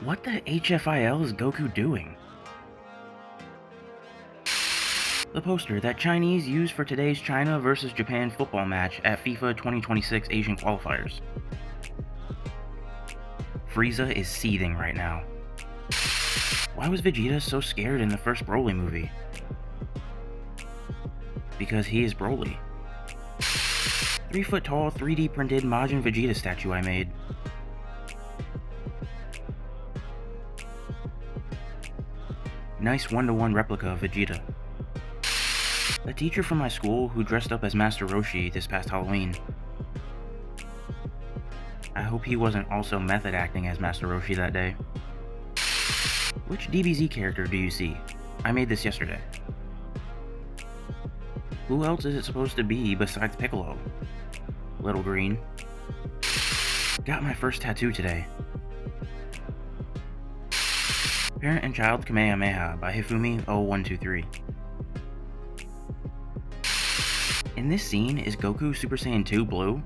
What the HFIL is Goku doing? The poster that Chinese used for today's China vs Japan football match at FIFA 2026 Asian qualifiers. Frieza is seething right now. Why was Vegeta so scared in the first Broly movie? Because he is Broly. 3-foot tall 3D printed Majin Vegeta statue I made. Nice 1-to-1 replica of Vegeta. A teacher from my school who dressed up as Master Roshi this past Halloween. I hope he wasn't also method acting as Master Roshi that day. Which DBZ character do you see? I made this yesterday. Who else is it supposed to be besides Piccolo? Little Green. Got my first tattoo today. Parent and Child Kamehameha by Hifumi0123. In this scene, is Goku Super Saiyan 2 blue?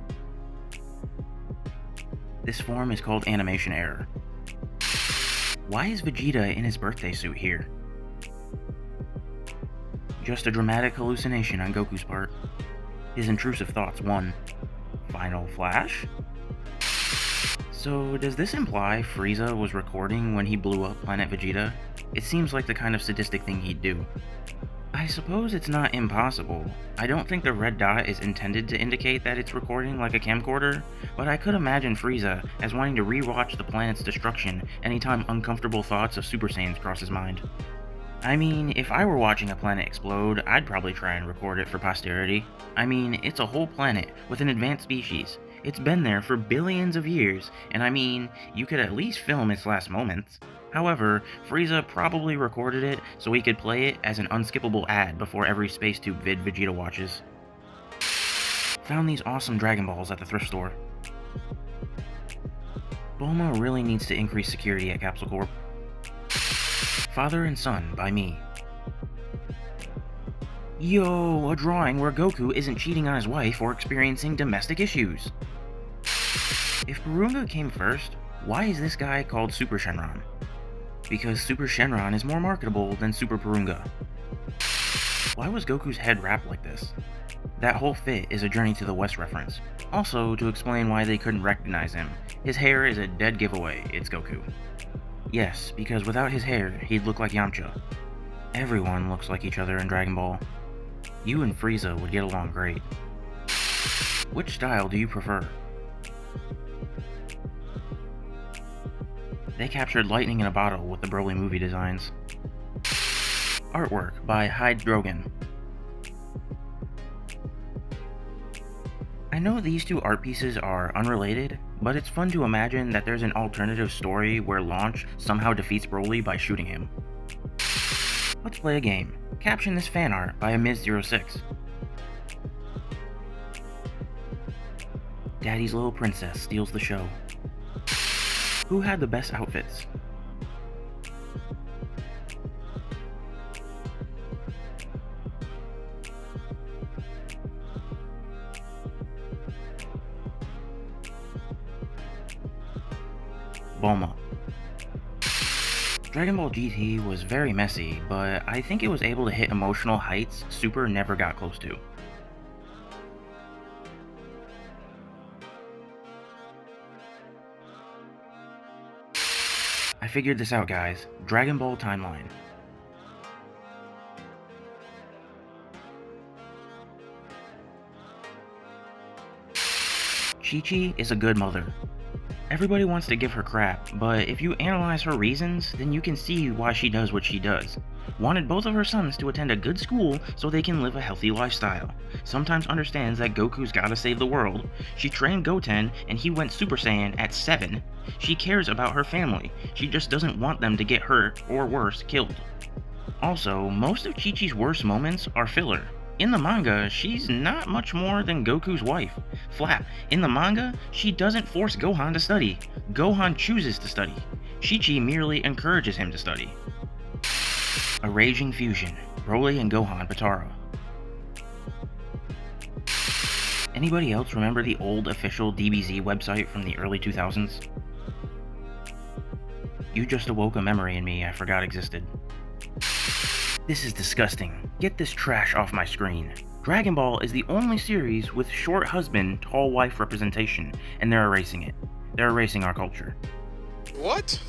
This form is called animation error. Why is Vegeta in his birthday suit here? Just a dramatic hallucination on Goku's part. His intrusive thoughts won. Final flash? So does this imply Frieza was recording when he blew up Planet Vegeta? It seems like the kind of sadistic thing he'd do. I suppose it's not impossible. I don't think the red dot is intended to indicate that it's recording like a camcorder, but I could imagine Frieza as wanting to rewatch the planet's destruction anytime uncomfortable thoughts of Super Saiyans cross his mind. I mean, if I were watching a planet explode, I'd probably try and record it for posterity. I mean, it's a whole planet with an advanced species. It's been there for billions of years, and I mean, you could at least film its last moments. However, Frieza probably recorded it so he could play it as an unskippable ad before every SpaceTube vid Vegeta watches. Found these awesome Dragon Balls at the thrift store. Bulma really needs to increase security at Capsule Corp. Father and Son by me. Yo, a drawing where Goku isn't cheating on his wife or experiencing domestic issues. If Purunga came first, why is this guy called Super Shenron? Because Super Shenron is more marketable than Super Purunga. Why was Goku's head wrapped like this? That whole fit is a Journey to the West reference. Also, to explain why they couldn't recognize him, his hair is a dead giveaway, it's Goku. Yes, because without his hair, he'd look like Yamcha. Everyone looks like each other in Dragon Ball. You and Frieza would get along great. Which style do you prefer? They captured lightning in a bottle with the Broly movie designs. Artwork by Hyde Drogan. I know these two art pieces are unrelated, but it's fun to imagine that there's an alternative story where Launch somehow defeats Broly by shooting him. Let's play a game. Caption this fan art by Amiz06. Daddy's little princess steals the show. Who had the best outfits? Bulma. Dragon Ball GT was very messy, but I think it was able to hit emotional heights Super never got close to. I figured this out, guys. Dragon Ball timeline. Chi-Chi is a good mother. Everybody wants to give her crap, but if you analyze her reasons, then you can see why she does what she does. Wanted both of her sons to attend a good school so they can live a healthy lifestyle. Sometimes understands that Goku's gotta save the world. She trained Goten and he went Super Saiyan at 7. She cares about her family. She just doesn't want them to get hurt or worse, killed. Also, most of Chi-Chi's worst moments are filler. In the manga, she's not much more than Goku's wife. Flat, in the manga, she doesn't force Gohan to study. Gohan chooses to study. Chi-Chi merely encourages him to study. A raging fusion, Broly and Gohan Potara. Anybody else remember the old official DBZ website from the early 2000s? You just awoke a memory in me I forgot existed. This is disgusting. Get this trash off my screen. Dragon Ball is the only series with short husband, tall wife representation, and they're erasing it. They're erasing our culture. What?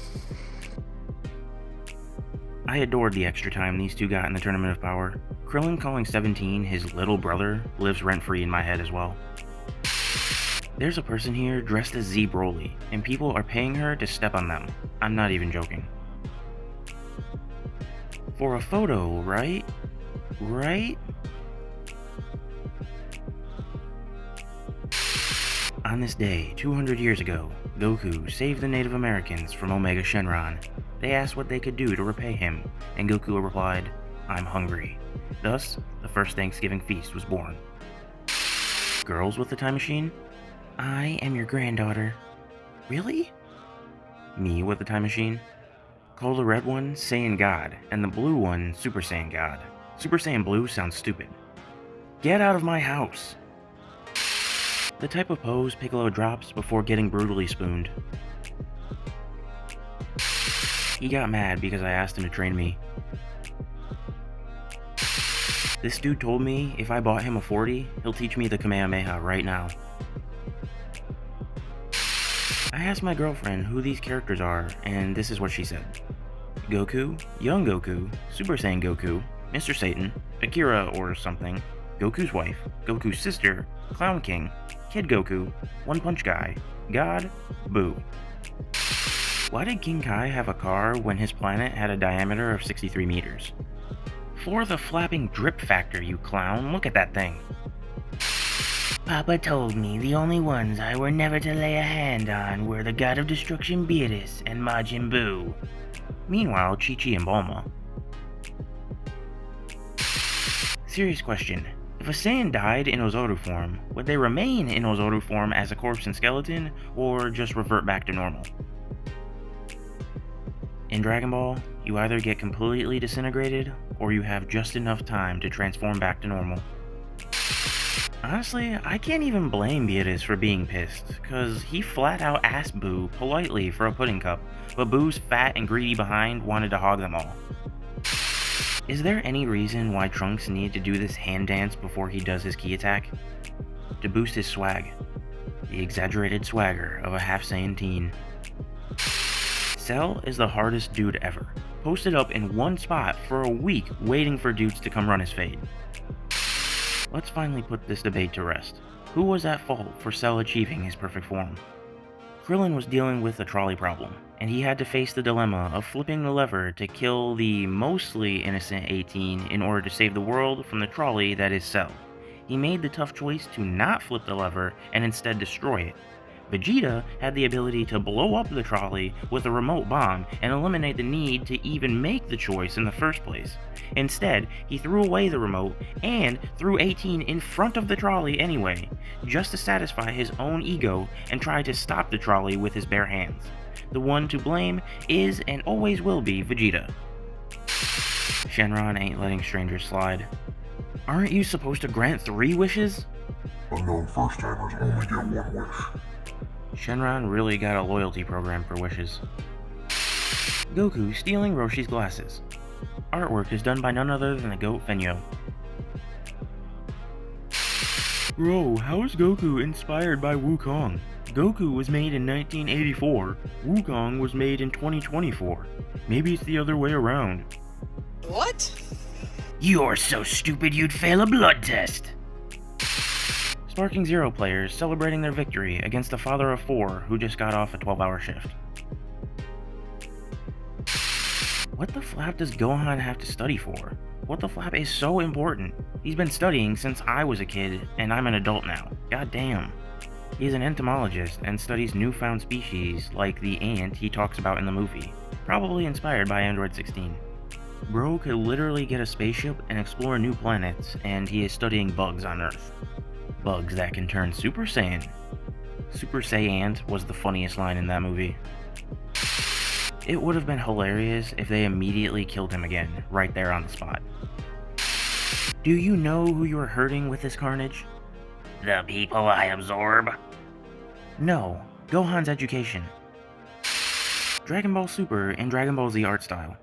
I adored the extra time these two got in the Tournament of Power. Krillin calling 17 his little brother lives rent-free in my head as well. There's a person here dressed as Z Broly, and people are paying her to step on them. I'm not even joking. For a photo, right? Right? On this day, 200 years ago, Goku saved the Native Americans from Omega Shenron. They asked what they could do to repay him, and Goku replied, "I'm hungry." Thus, the first Thanksgiving feast was born. Girls with the time machine? I am your granddaughter. Really? Me with the time machine? Call the red one Saiyan God, and the blue one Super Saiyan God. Super Saiyan Blue sounds stupid. Get out of my house! The type of pose Piccolo drops before getting brutally spooned. He got mad because I asked him to train me. This dude told me if I bought him a 40, he'll teach me the Kamehameha right now. I asked my girlfriend who these characters are, and this is what she said. Goku, Young Goku, Super Saiyan Goku, Mr. Satan, Akira or something, Goku's wife, Goku's sister, Clown King, Kid Goku, One Punch Guy, God, Boo. Why did King Kai have a car when his planet had a diameter of 63 meters? For the flapping drip factor, you clown, look at that thing. Papa told me the only ones I were never to lay a hand on were the God of Destruction Beerus and Majin Buu. Meanwhile, Chi-Chi and Bulma. Serious question. If a Saiyan died in Ozoru form, would they remain in Ozoru form as a corpse and skeleton, or just revert back to normal? In Dragon Ball, you either get completely disintegrated, or you have just enough time to transform back to normal. Honestly, I can't even blame Beerus for being pissed, cause he flat out asked Boo politely for a pudding cup, but Boo's fat and greedy behind wanted to hog them all. Is there any reason why Trunks needed to do this hand dance before he does his ki attack? To boost his swag. The exaggerated swagger of a half Saiyan teen. Cell is the hardest dude ever. Posted up in one spot for a week waiting for dudes to come run his fade. Let's finally put this debate to rest. Who was at fault for Cell achieving his perfect form? Krillin was dealing with a trolley problem, and he had to face the dilemma of flipping the lever to kill the mostly innocent 18 in order to save the world from the trolley that is Cell. He made the tough choice to not flip the lever and instead destroy it. Vegeta had the ability to blow up the trolley with a remote bomb and eliminate the need to even make the choice in the first place. Instead, he threw away the remote and threw 18 in front of the trolley anyway, just to satisfy his own ego and try to stop the trolley with his bare hands. The one to blame is and always will be Vegeta. Shenron ain't letting strangers slide. Aren't you supposed to grant 3 wishes? Unknown first-timers only get 1 wish. Shenron really got a loyalty program for wishes. Goku stealing Roshi's glasses. Artwork is done by none other than the GOAT Fenyo. Bro, how is Goku inspired by Wukong? Goku was made in 1984, Wukong was made in 2024. Maybe it's the other way around. What? You're so stupid you'd fail a blood test! Sparking Zero players celebrating their victory against the father of 4 who just got off a 12-hour shift. What the flap does Gohan have to study for? What the flap is so important? He's been studying since I was a kid, and I'm an adult now. God damn. He's an entomologist and studies newfound species like the ant he talks about in the movie, probably inspired by Android 16. Bro could literally get a spaceship and explore new planets, and he is studying bugs on Earth. Bugs that can turn Super Saiyan. Super Saiyan was the funniest line in that movie. It would have been hilarious if they immediately killed him again, right there on the spot. Do you know who you are hurting with this carnage? The people I absorb. No, Gohan's education. Dragon Ball Super and Dragon Ball Z art style.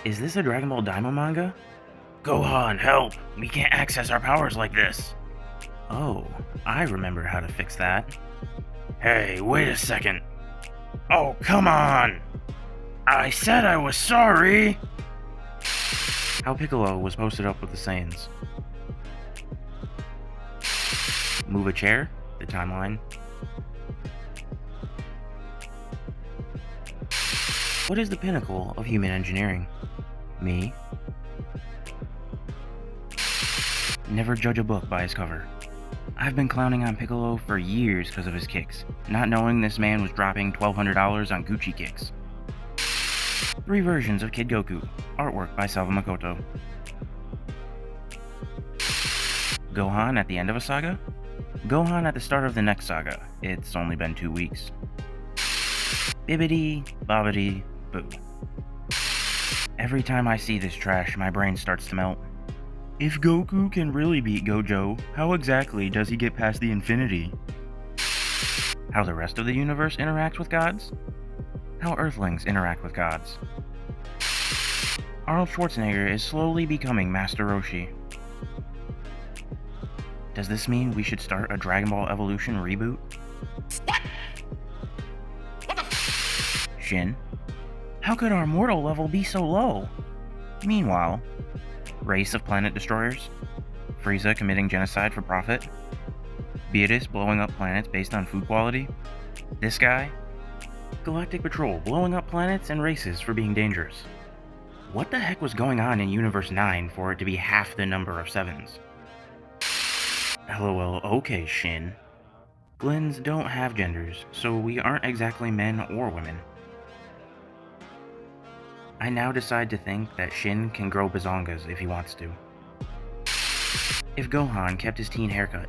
Is this a Dragon Ball Daima manga? Gohan, help! We can't access our powers like this! Oh, I remember how to fix that. Hey, wait a second. Oh, come on! I said I was sorry! How Piccolo was posted up with the Saiyans. Move a chair, the timeline. What is the pinnacle of human engineering? Me? Never judge a book by its cover. I've been clowning on Piccolo for years because of his kicks, not knowing this man was dropping $1,200 on Gucci kicks. 3 versions of Kid Goku, artwork by Salva Makoto. Gohan at the end of a saga? Gohan at the start of the next saga. It's only been 2 weeks. Bibbidi, bobbidi, boo. Every time I see this trash, my brain starts to melt. If Goku can really beat Gojo, how exactly does he get past the infinity? How the rest of the universe interacts with gods? How Earthlings interact with gods. Arnold Schwarzenegger is slowly becoming Master Roshi. Does this mean we should start a Dragon Ball Evolution reboot? Shin? How could our mortal level be so low? Meanwhile, race of planet destroyers? Frieza committing genocide for profit? Beerus blowing up planets based on food quality? This guy? Galactic Patrol blowing up planets and races for being dangerous. What the heck was going on in Universe 9 for it to be half the number of 7s? LOL, okay, Shin. Glens don't have genders, so we aren't exactly men or women. I now decide to think that Shin can grow bazongas if he wants to. If Gohan kept his teen haircut.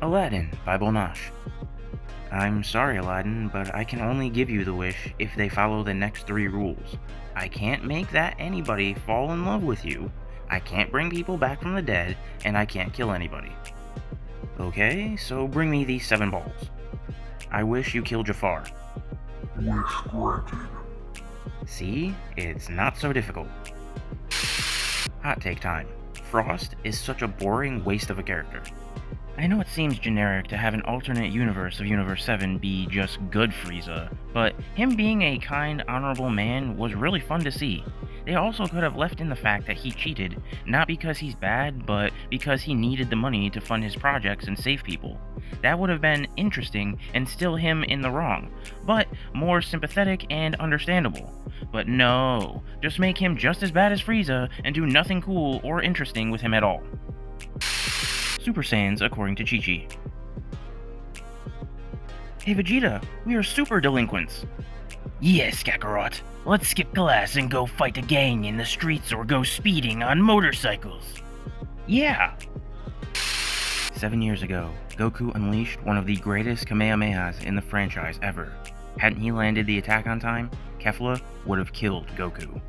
Aladdin by Bonash. I'm sorry, Aladdin, but I can only give you the wish if they follow the next 3 rules. I can't make that anybody fall in love with you, I can't bring people back from the dead, and I can't kill anybody. Okay, so bring me these 7 balls. I wish you kill Jafar. Wish granted. See? It's not so difficult. Hot take time. Frost is such a boring waste of a character. I know it seems generic to have an alternate universe of Universe 7 be just good Frieza, but him being a kind, honorable man was really fun to see. They also could have left in the fact that he cheated, not because he's bad, but because he needed the money to fund his projects and save people. That would have been interesting and still him in the wrong, but more sympathetic and understandable. But no, just make him just as bad as Frieza and do nothing cool or interesting with him at all. Super Saiyans according to Chi-Chi. Hey Vegeta, we are super delinquents. Yes, Kakarot. Let's skip class and go fight a gang in the streets or go speeding on motorcycles. Yeah! 7 years ago, Goku unleashed one of the greatest Kamehamehas in the franchise ever. Hadn't he landed the attack on time, Kefla would have killed Goku.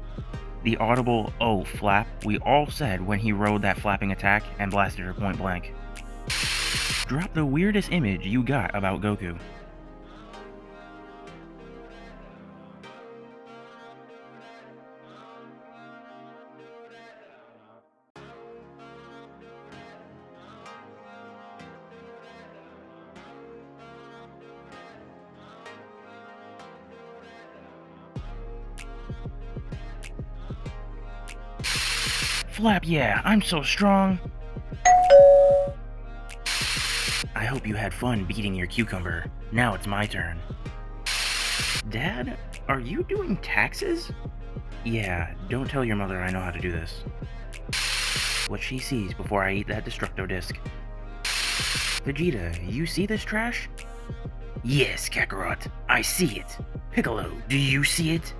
The audible "oh flap" we all said when he rode that flapping attack and blasted her point blank. Drop the weirdest image you got about Goku. Flap, yeah, I'm so strong. I hope you had fun beating your cucumber. Now it's my turn. Dad, are you doing taxes? Yeah, don't tell your mother I know how to do this. What she sees before I eat that Destructo disc. Vegeta, you see this trash? Yes, Kakarot, I see it. Piccolo, do you see it?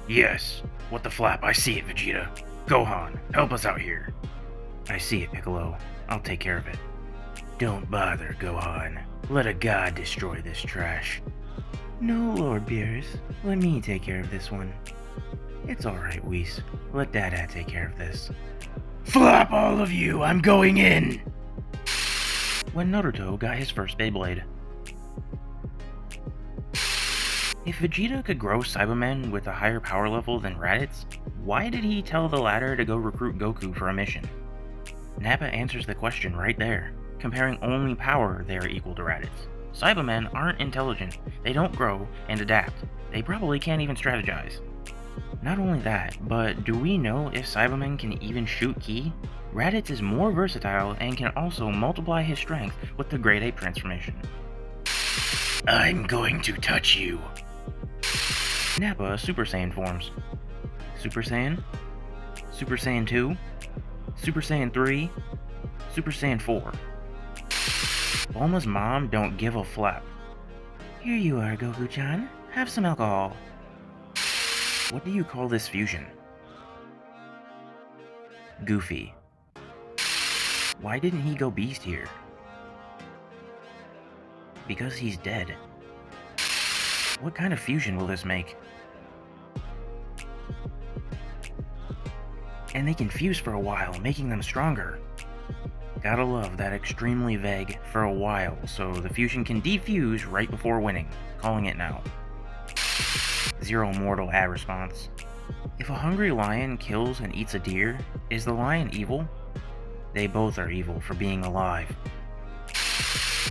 Yes. What the flap, I see it, Vegeta. Gohan, help us out here. I see it, Piccolo. I'll take care of it. Don't bother, Gohan. Let a god destroy this trash. No, Lord Beerus. Let me take care of this one. It's alright, Whis. Let Dada take care of this. Flap all of you! I'm going in! When Naruto got his first Beyblade. If Vegeta could grow Cybermen with a higher power level than Raditz, why did he tell the latter to go recruit Goku for a mission? Nappa answers the question right there. Comparing only power, they are equal to Raditz. Cybermen aren't intelligent, they don't grow and adapt. They probably can't even strategize. Not only that, but do we know if Cybermen can even shoot ki? Raditz is more versatile and can also multiply his strength with the Great Ape transformation. I'm going to touch you. Nappa Super Saiyan forms. Super Saiyan? Super Saiyan 2? Super Saiyan 3? Super Saiyan 4. Bulma's mom don't give a flap. Here you are, Goku-chan. Have some alcohol. What do you call this fusion? Goofy. Why didn't he go Beast here? Because he's dead. What kind of fusion will this make? And they can fuse for a while, making them stronger. Gotta love that extremely vague "for a while," so the fusion can defuse right before winning. Calling it now. Zero mortal ad response. If a hungry lion kills and eats a deer, is the lion evil? They both are evil for being alive.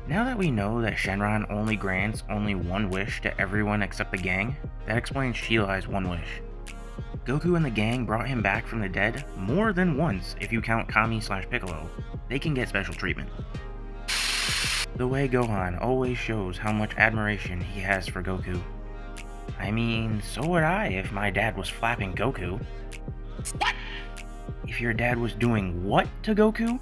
Now that we know that Shenron only grants only one wish to everyone except the gang, that explains Shilai's one wish. Goku and the gang brought him back from the dead more than once if you count Kami/Piccolo. They can get special treatment. The way Gohan always shows how much admiration he has for Goku. I mean, so would I if my dad was flapping Goku. What? If your dad was doing what to Goku?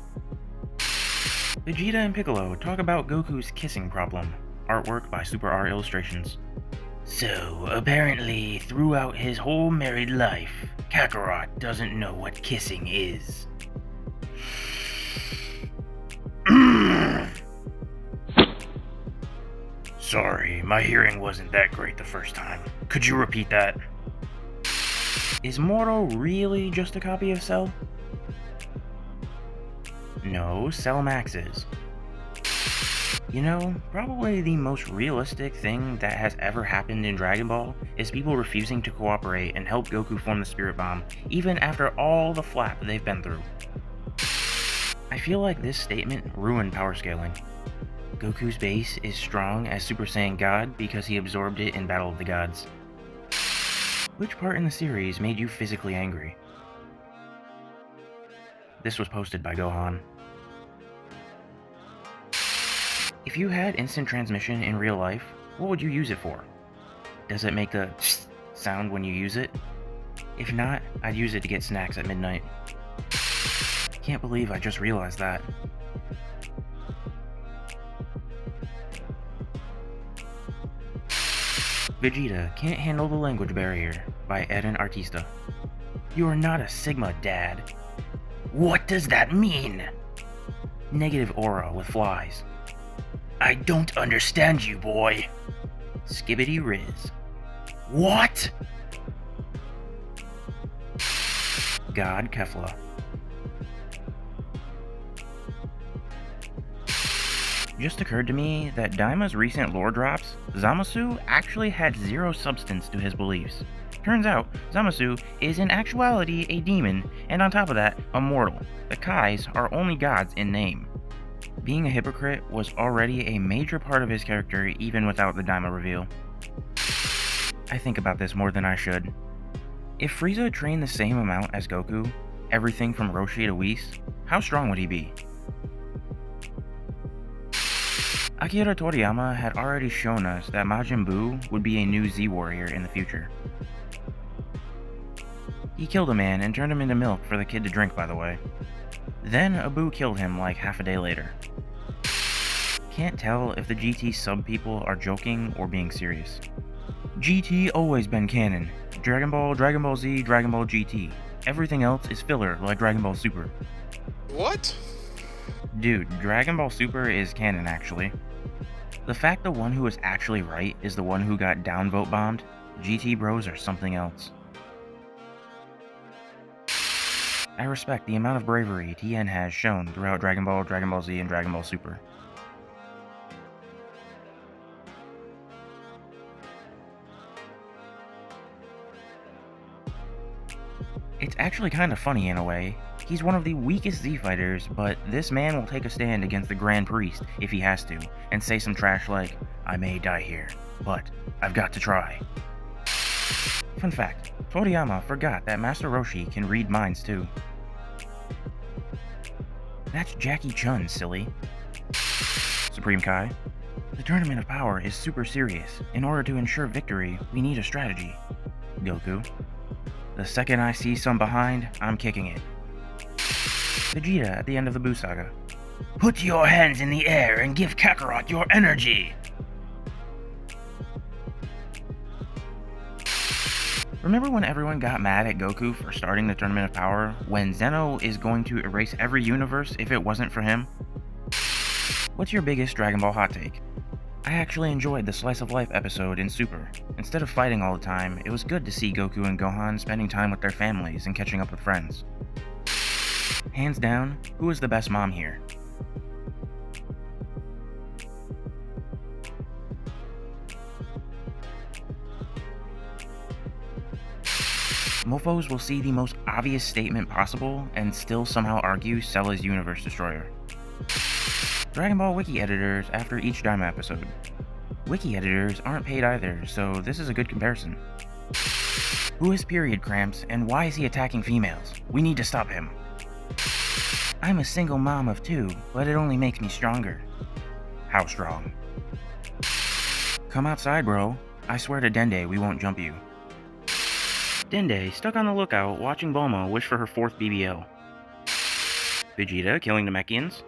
Vegeta and Piccolo talk about Goku's kissing problem. Artwork by Super R Illustrations. So, apparently, throughout his whole married life, Kakarot doesn't know what kissing is. Sorry, my hearing wasn't that great the first time. Could you repeat that? Is Moro really just a copy of Cell? No, Cell Max is. You know, probably the most realistic thing that has ever happened in Dragon Ball is people refusing to cooperate and help Goku form the Spirit Bomb, even after all the flap they've been through. I feel like this statement ruined power scaling. Goku's base is strong as Super Saiyan God because he absorbed it in Battle of the Gods. Which part in the series made you physically angry? This was posted by Gohan. If you had instant transmission in real life, what would you use it for? Does it make a sound when you use it? If not, I'd use it to get snacks at midnight. Can't believe I just realized that. Vegeta Can't Handle the Language Barrier by Eden Artista. You are not a Sigma, Dad. What does that mean? Negative aura with flies. I don't understand you, boy. Skibbity Riz. What? God Kefla. Just occurred to me that Daima's recent lore drops, Zamasu actually had zero substance to his beliefs. Turns out, Zamasu is in actuality a demon, and on top of that, a mortal. The Kais are only gods in name. Being a hypocrite was already a major part of his character even without the Daima reveal. I think about this more than I should. If Frieza trained the same amount as Goku, everything from Roshi to Whis, how strong would he be? Akira Toriyama had already shown us that Majin Buu would be a new Z-Warrior in the future. He killed a man and turned him into milk for the kid to drink, by the way. Then Abu killed him like half a day later. Can't tell if the GT sub people are joking or being serious. GT always been canon. Dragon Ball, Dragon Ball Z, Dragon Ball GT. Everything else is filler like Dragon Ball Super. What? Dude, Dragon Ball Super is canon actually. The fact the one who was actually right is the one who got downvote bombed, GT bros are something else. I respect the amount of bravery Tien has shown throughout Dragon Ball, Dragon Ball Z, and Dragon Ball Super. It's actually kind of funny in a way. He's one of the weakest Z fighters, but this man will take a stand against the Grand Priest if he has to, and say some trash like, I may die here, but I've got to try. Fun fact, Toriyama forgot that Master Roshi can read minds too. That's Jackie Chun, silly. Supreme Kai. The Tournament of Power is super serious. In order to ensure victory, we need a strategy. Goku. The second I see some behind, I'm kicking it. Vegeta at the end of the Buu Saga. Put your hands in the air and give Kakarot your energy! Remember when everyone got mad at Goku for starting the Tournament of Power, when Zeno is going to erase every universe if it wasn't for him? What's your biggest Dragon Ball hot take? I actually enjoyed the Slice of Life episode in Super. Instead of fighting all the time, it was good to see Goku and Gohan spending time with their families and catching up with friends. Hands down, who is the best mom here? Mofos will see the most obvious statement possible and still somehow argue Cell is Universe Destroyer. Dragon Ball Wiki editors after each Daima episode. Wiki editors aren't paid either, so this is a good comparison. Who has period cramps, and why is he attacking females? We need to stop him. I'm a single mom of 2, but it only makes me stronger. How strong? Come outside, bro. I swear to Dende we won't jump you. Dende stuck on the lookout watching Bulma wish for her 4th BBL. Vegeta killing the Namekians.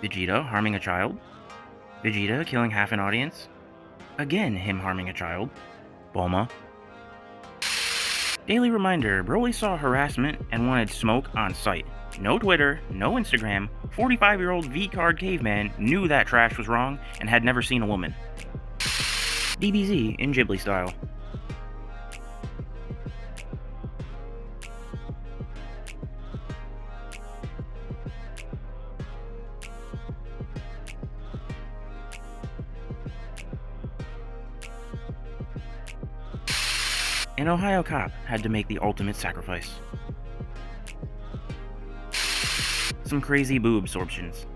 Vegeta harming a child. Vegeta killing half an audience. Again him harming a child. Bulma. Daily reminder, Broly saw harassment and wanted smoke on sight. No Twitter, no Instagram, 45-year-old V-card caveman knew that trash was wrong and had never seen a woman. DBZ in Ghibli style. An Ohio cop had to make the ultimate sacrifice. Some crazy boo absorptions.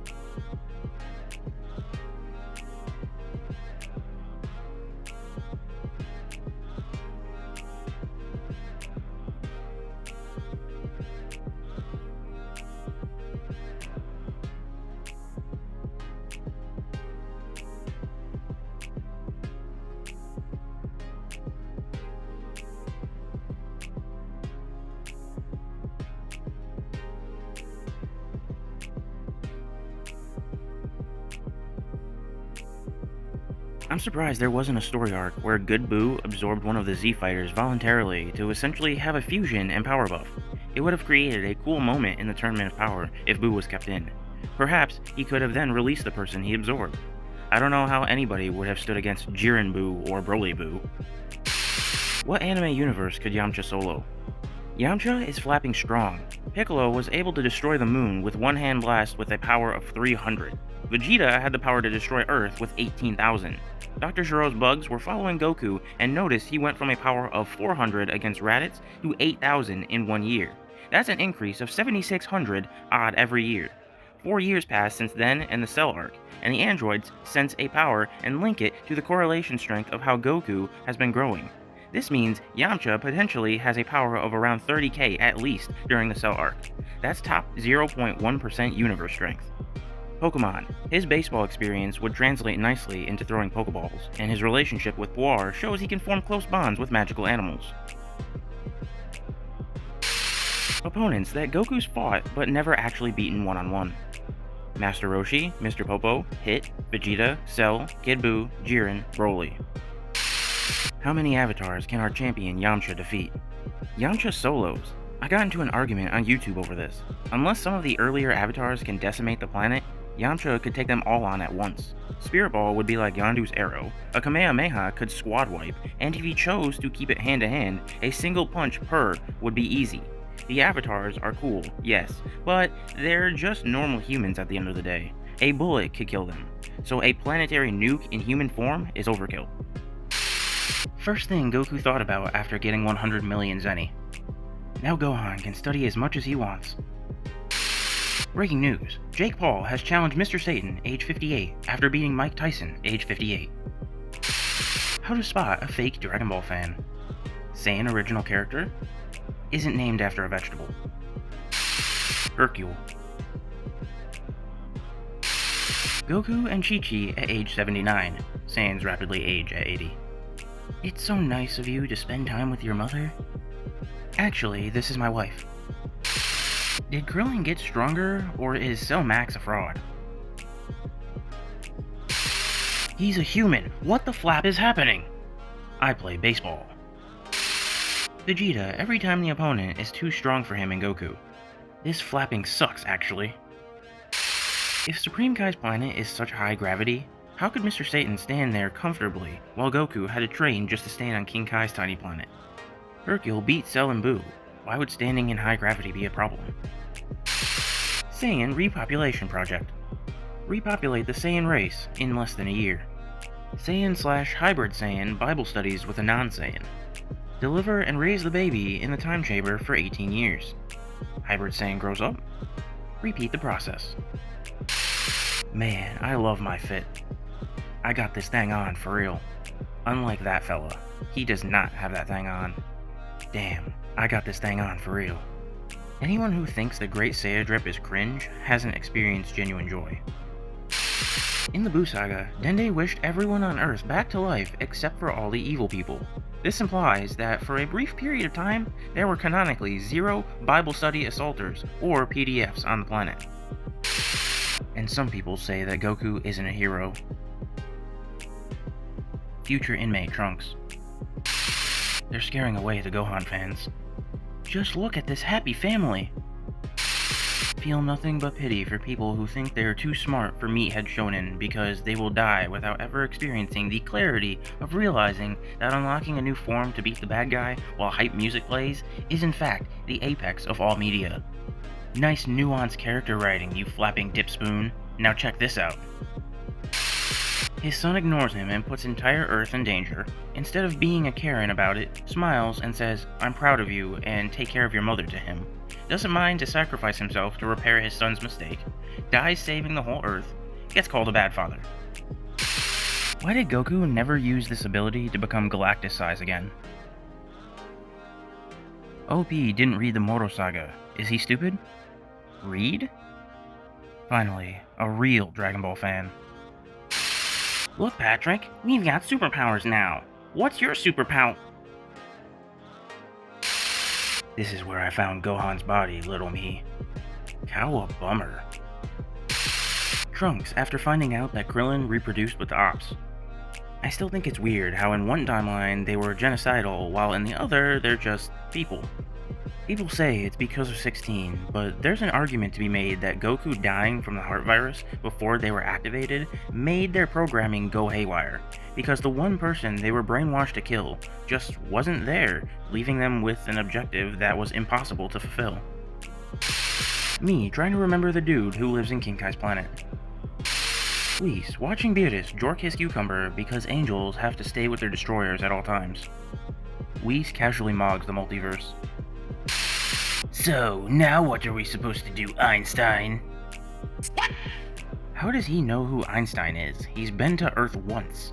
I'm surprised there wasn't a story arc where Good Boo absorbed one of the Z fighters voluntarily to essentially have a fusion and power buff. It would have created a cool moment in the Tournament of Power if Boo was kept in. Perhaps he could have then released the person he absorbed. I don't know how anybody would have stood against Jiren Boo or Broly Boo. What anime universe could Yamcha solo? Yamcha is flapping strong. Piccolo was able to destroy the moon with one hand blast with a power of 300. Vegeta had the power to destroy Earth with 18,000. Dr. Gero's bugs were following Goku and noticed he went from a power of 400 against Raditz to 8,000 in 1 year. That's an increase of 7,600 odd every year. 4 years passed since then and the Cell arc, and the androids sense a power and link it to the correlation strength of how Goku has been growing. This means Yamcha potentially has a power of around 30k at least during the Cell arc. That's top 0.1% universe strength. Pokemon. His baseball experience would translate nicely into throwing Pokeballs, and his relationship with Puar shows he can form close bonds with magical animals. Opponents that Goku's fought but never actually beaten one-on-one. Master Roshi, Mr. Popo, Hit, Vegeta, Cell, Kid Buu, Jiren, Broly. How many avatars can our champion Yamcha defeat? Yamcha solos. I got into an argument on YouTube over this. Unless some of the earlier avatars can decimate the planet, Yamcha could take them all on at once. Spirit Ball would be like Yondu's arrow, a Kamehameha could squad wipe, and if he chose to keep it hand to hand, a single punch per would be easy. The avatars are cool, yes, but they're just normal humans at the end of the day. A bullet could kill them, so a planetary nuke in human form is overkill. First thing Goku thought about after getting 100 million Zenny. Now Gohan can study as much as he wants. Breaking news, Jake Paul has challenged Mr. Satan, age 58, after beating Mike Tyson, age 58. How to spot a fake Dragon Ball fan. Saiyan original character? Isn't named after a vegetable. Hercule. Goku and Chi-Chi at age 79. Saiyans rapidly age at 80. It's so nice of you to spend time with your mother. Actually, this is my wife. Did Krillin get stronger, or is Cell Max a fraud? He's a human. What the flap is happening? I play baseball. Vegeta every time the opponent is too strong for him in Goku. This flapping sucks, actually. If Supreme Kai's planet is such high gravity, how could Mr. Satan stand there comfortably while Goku had to train just to stand on King Kai's tiny planet? Hercule beat Cell and Buu. Why would standing in high gravity be a problem? Saiyan Repopulation Project. Repopulate the Saiyan race in less than a year. Saiyan/Hybrid Saiyan Bible studies with a non-Saiyan. Deliver and raise the baby in the time chamber for 18 years. Hybrid Saiyan grows up. Repeat the process. Man, I love my fit. I got this thing on for real. Unlike that fella, he does not have that thing on. Damn, I got this thing on for real. Anyone who thinks the Great Saiyan drip is cringe hasn't experienced genuine joy. In the Buu Saga, Dende wished everyone on Earth back to life except for all the evil people. This implies that for a brief period of time, there were canonically 0 Bible study assaulters or PDFs on the planet. And some people say that Goku isn't a hero. Future inmate Trunks. They're scaring away the Gohan fans. Just look at this happy family. Feel nothing but pity for people who think they're too smart for Meathead Shonen because they will die without ever experiencing the clarity of realizing that unlocking a new form to beat the bad guy while hype music plays is in fact the apex of all media. Nice nuanced character writing, you flapping dipspoon. Now check this out. His son ignores him and puts entire Earth in danger. Instead of being a Karen about it, smiles and says, "I'm proud of you," and take care of your mother to him. Doesn't mind to sacrifice himself to repair his son's mistake. Dies saving the whole Earth. Gets called a bad father. Why did Goku never use this ability to become Galactus size again? OP didn't read the Moro Saga. Is he stupid? Read? Finally, a real Dragon Ball fan. Look, Patrick, we've got superpowers now. What's your superpower? This is where I found Gohan's body, little me. How a bummer. Trunks, after finding out that Krillin reproduced with the Ops. I still think it's weird how in one timeline they were genocidal, while in the other they're just people. People say it's because of 16, but there's an argument to be made that Goku dying from the heart virus before they were activated made their programming go haywire, because the one person they were brainwashed to kill just wasn't there, leaving them with an objective that was impossible to fulfill. Me trying to remember the dude who lives in King Kai's planet. Whis watching Beerus jork his cucumber because angels have to stay with their destroyers at all times. Whis casually mogs the multiverse. So, now what are we supposed to do, Einstein? How does he know who Einstein is? He's been to Earth once.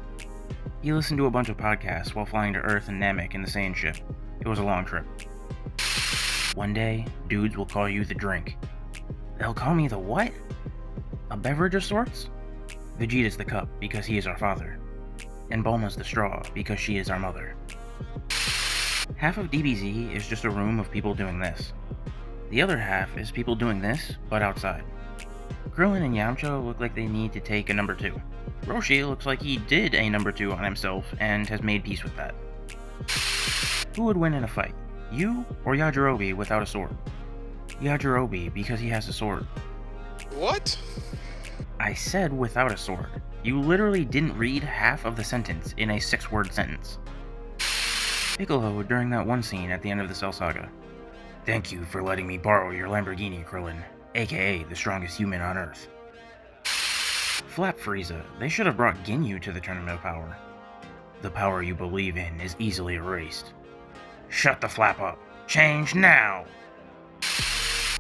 He listened to a bunch of podcasts while flying to Earth and Namek in the Saiyan ship. It was a long trip. One day, dudes will call you the drink. They'll call me the what? A beverage of sorts? Vegeta's the cup because he is our father. And Bulma's the straw because she is our mother. Half of DBZ is just a room of people doing this. The other half is people doing this, but outside. Krillin and Yamcha look like they need to take a number 2. Roshi looks like he did a number 2 on himself and has made peace with that. Who would win in a fight? You or Yajirobe without a sword? Yajirobe because he has a sword. What? I said without a sword. You literally didn't read half of the sentence in a 6-word sentence. Piccolo during that one scene at the end of the Cell Saga. Thank you for letting me borrow your Lamborghini, Krillin, aka the strongest human on Earth. Flap Frieza, they should have brought Ginyu to the Tournament of Power. The power you believe in is easily erased. Shut the flap up. Change now!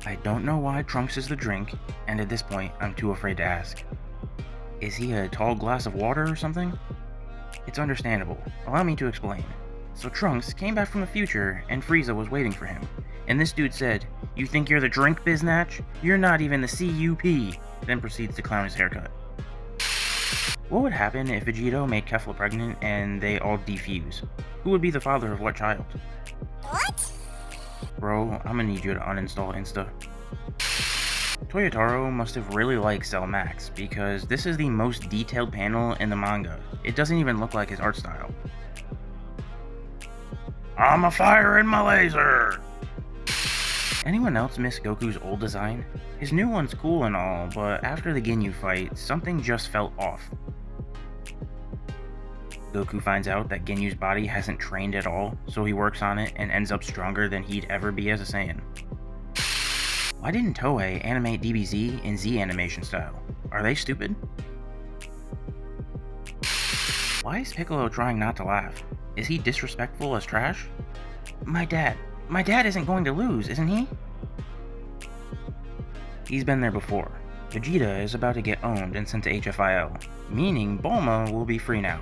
I don't know why Trunks is the drink, and at this point, I'm too afraid to ask. Is he a tall glass of water or something? It's understandable. Allow me to explain. So Trunks came back from the future, and Frieza was waiting for him. And this dude said, "You think you're the drink, biznatch? You're not even the CUP!" Then proceeds to clown his haircut. What would happen if Vegito made Kefla pregnant and they all defuse? Who would be the father of what child? What? Bro, I'm gonna need you to uninstall Insta. Toyotaro must have really liked Cell Max, because this is the most detailed panel in the manga. It doesn't even look like his art style. I'm a fire in my laser! Anyone else miss Goku's old design? His new one's cool and all, but after the Ginyu fight, something just felt off. Goku finds out that Ginyu's body hasn't trained at all, so he works on it and ends up stronger than he'd ever be as a Saiyan. Why didn't Toei animate DBZ in Z animation style? Are they stupid? Why is Piccolo trying not to laugh? Is he disrespectful as trash? My dad isn't going to lose, isn't he? He's been there before. Vegeta is about to get owned and sent to HFIL, meaning Bulma will be free now.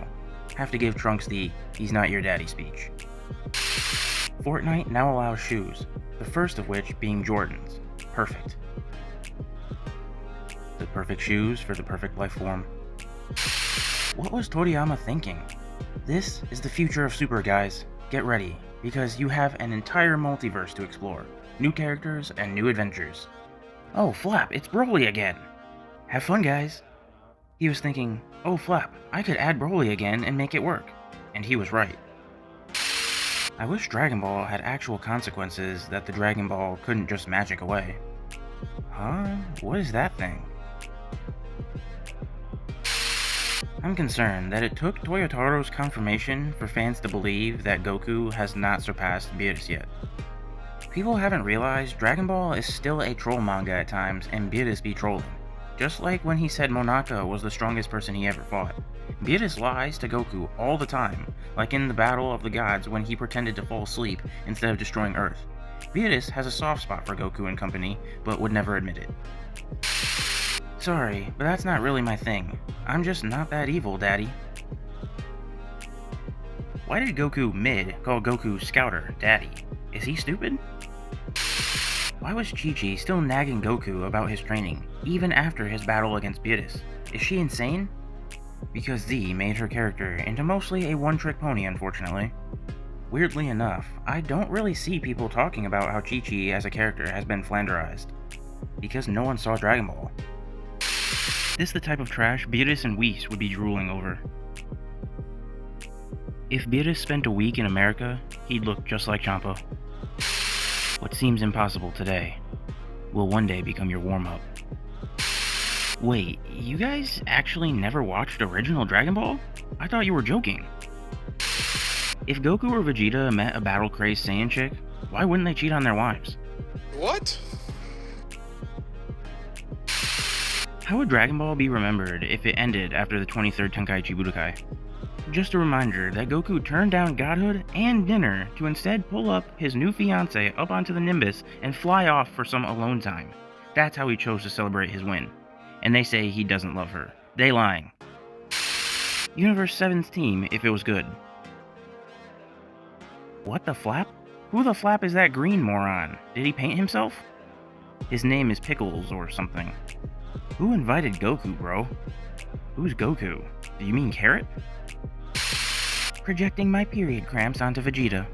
Have to give Trunks the "he's not your daddy" speech. Fortnite now allows shoes, the first of which being Jordans. Perfect. The perfect shoes for the perfect life form. What was Toriyama thinking? This is the future of Super, guys. Get ready, because you have an entire multiverse to explore. New characters and new adventures. Oh, Flap, it's Broly again! Have fun, guys! He was thinking, oh Flap, I could add Broly again and make it work. And he was right. I wish Dragon Ball had actual consequences that the Dragon Ball couldn't just magic away. Huh? What is that thing? I'm concerned that it took Toyotaro's confirmation for fans to believe that Goku has not surpassed Beerus yet. People haven't realized Dragon Ball is still a troll manga at times and Beerus be trolling. Just like when he said Monaka was the strongest person he ever fought. Beerus lies to Goku all the time, like in the Battle of the Gods when he pretended to fall asleep instead of destroying Earth. Beerus has a soft spot for Goku and company, but would never admit it. Sorry, but that's not really my thing. I'm just not that evil, Daddy. Why did Goku Mid call Goku Scouter Daddy? Is he stupid? Why was Chi-Chi still nagging Goku about his training, even after his battle against Beerus? Is she insane? Because Z made her character into mostly a one-trick pony, unfortunately. Weirdly enough, I don't really see people talking about how Chi-Chi as a character has been flanderized. Because no one saw Dragon Ball. This the type of trash Beerus and Whis would be drooling over. If Beerus spent a week in America, he'd look just like Champa. What seems impossible today will one day become your warm-up. Wait, you guys actually never watched original Dragon Ball? I thought you were joking. If Goku or Vegeta met a battle-crazed Saiyan chick, why wouldn't they cheat on their wives? What? How would Dragon Ball be remembered if it ended after the 23rd Tenkaichi Budokai? Just a reminder that Goku turned down godhood and dinner to instead pull up his new fiancée up onto the Nimbus and fly off for some alone time. That's how he chose to celebrate his win. And they say he doesn't love her. They lying. Universe 7's team if it was good. What the flap? Who the flap is that green moron? Did he paint himself? His name is Pickles or something. Who invited Goku, bro? Who's Goku? Do you mean Carrot? Projecting my period cramps onto Vegeta.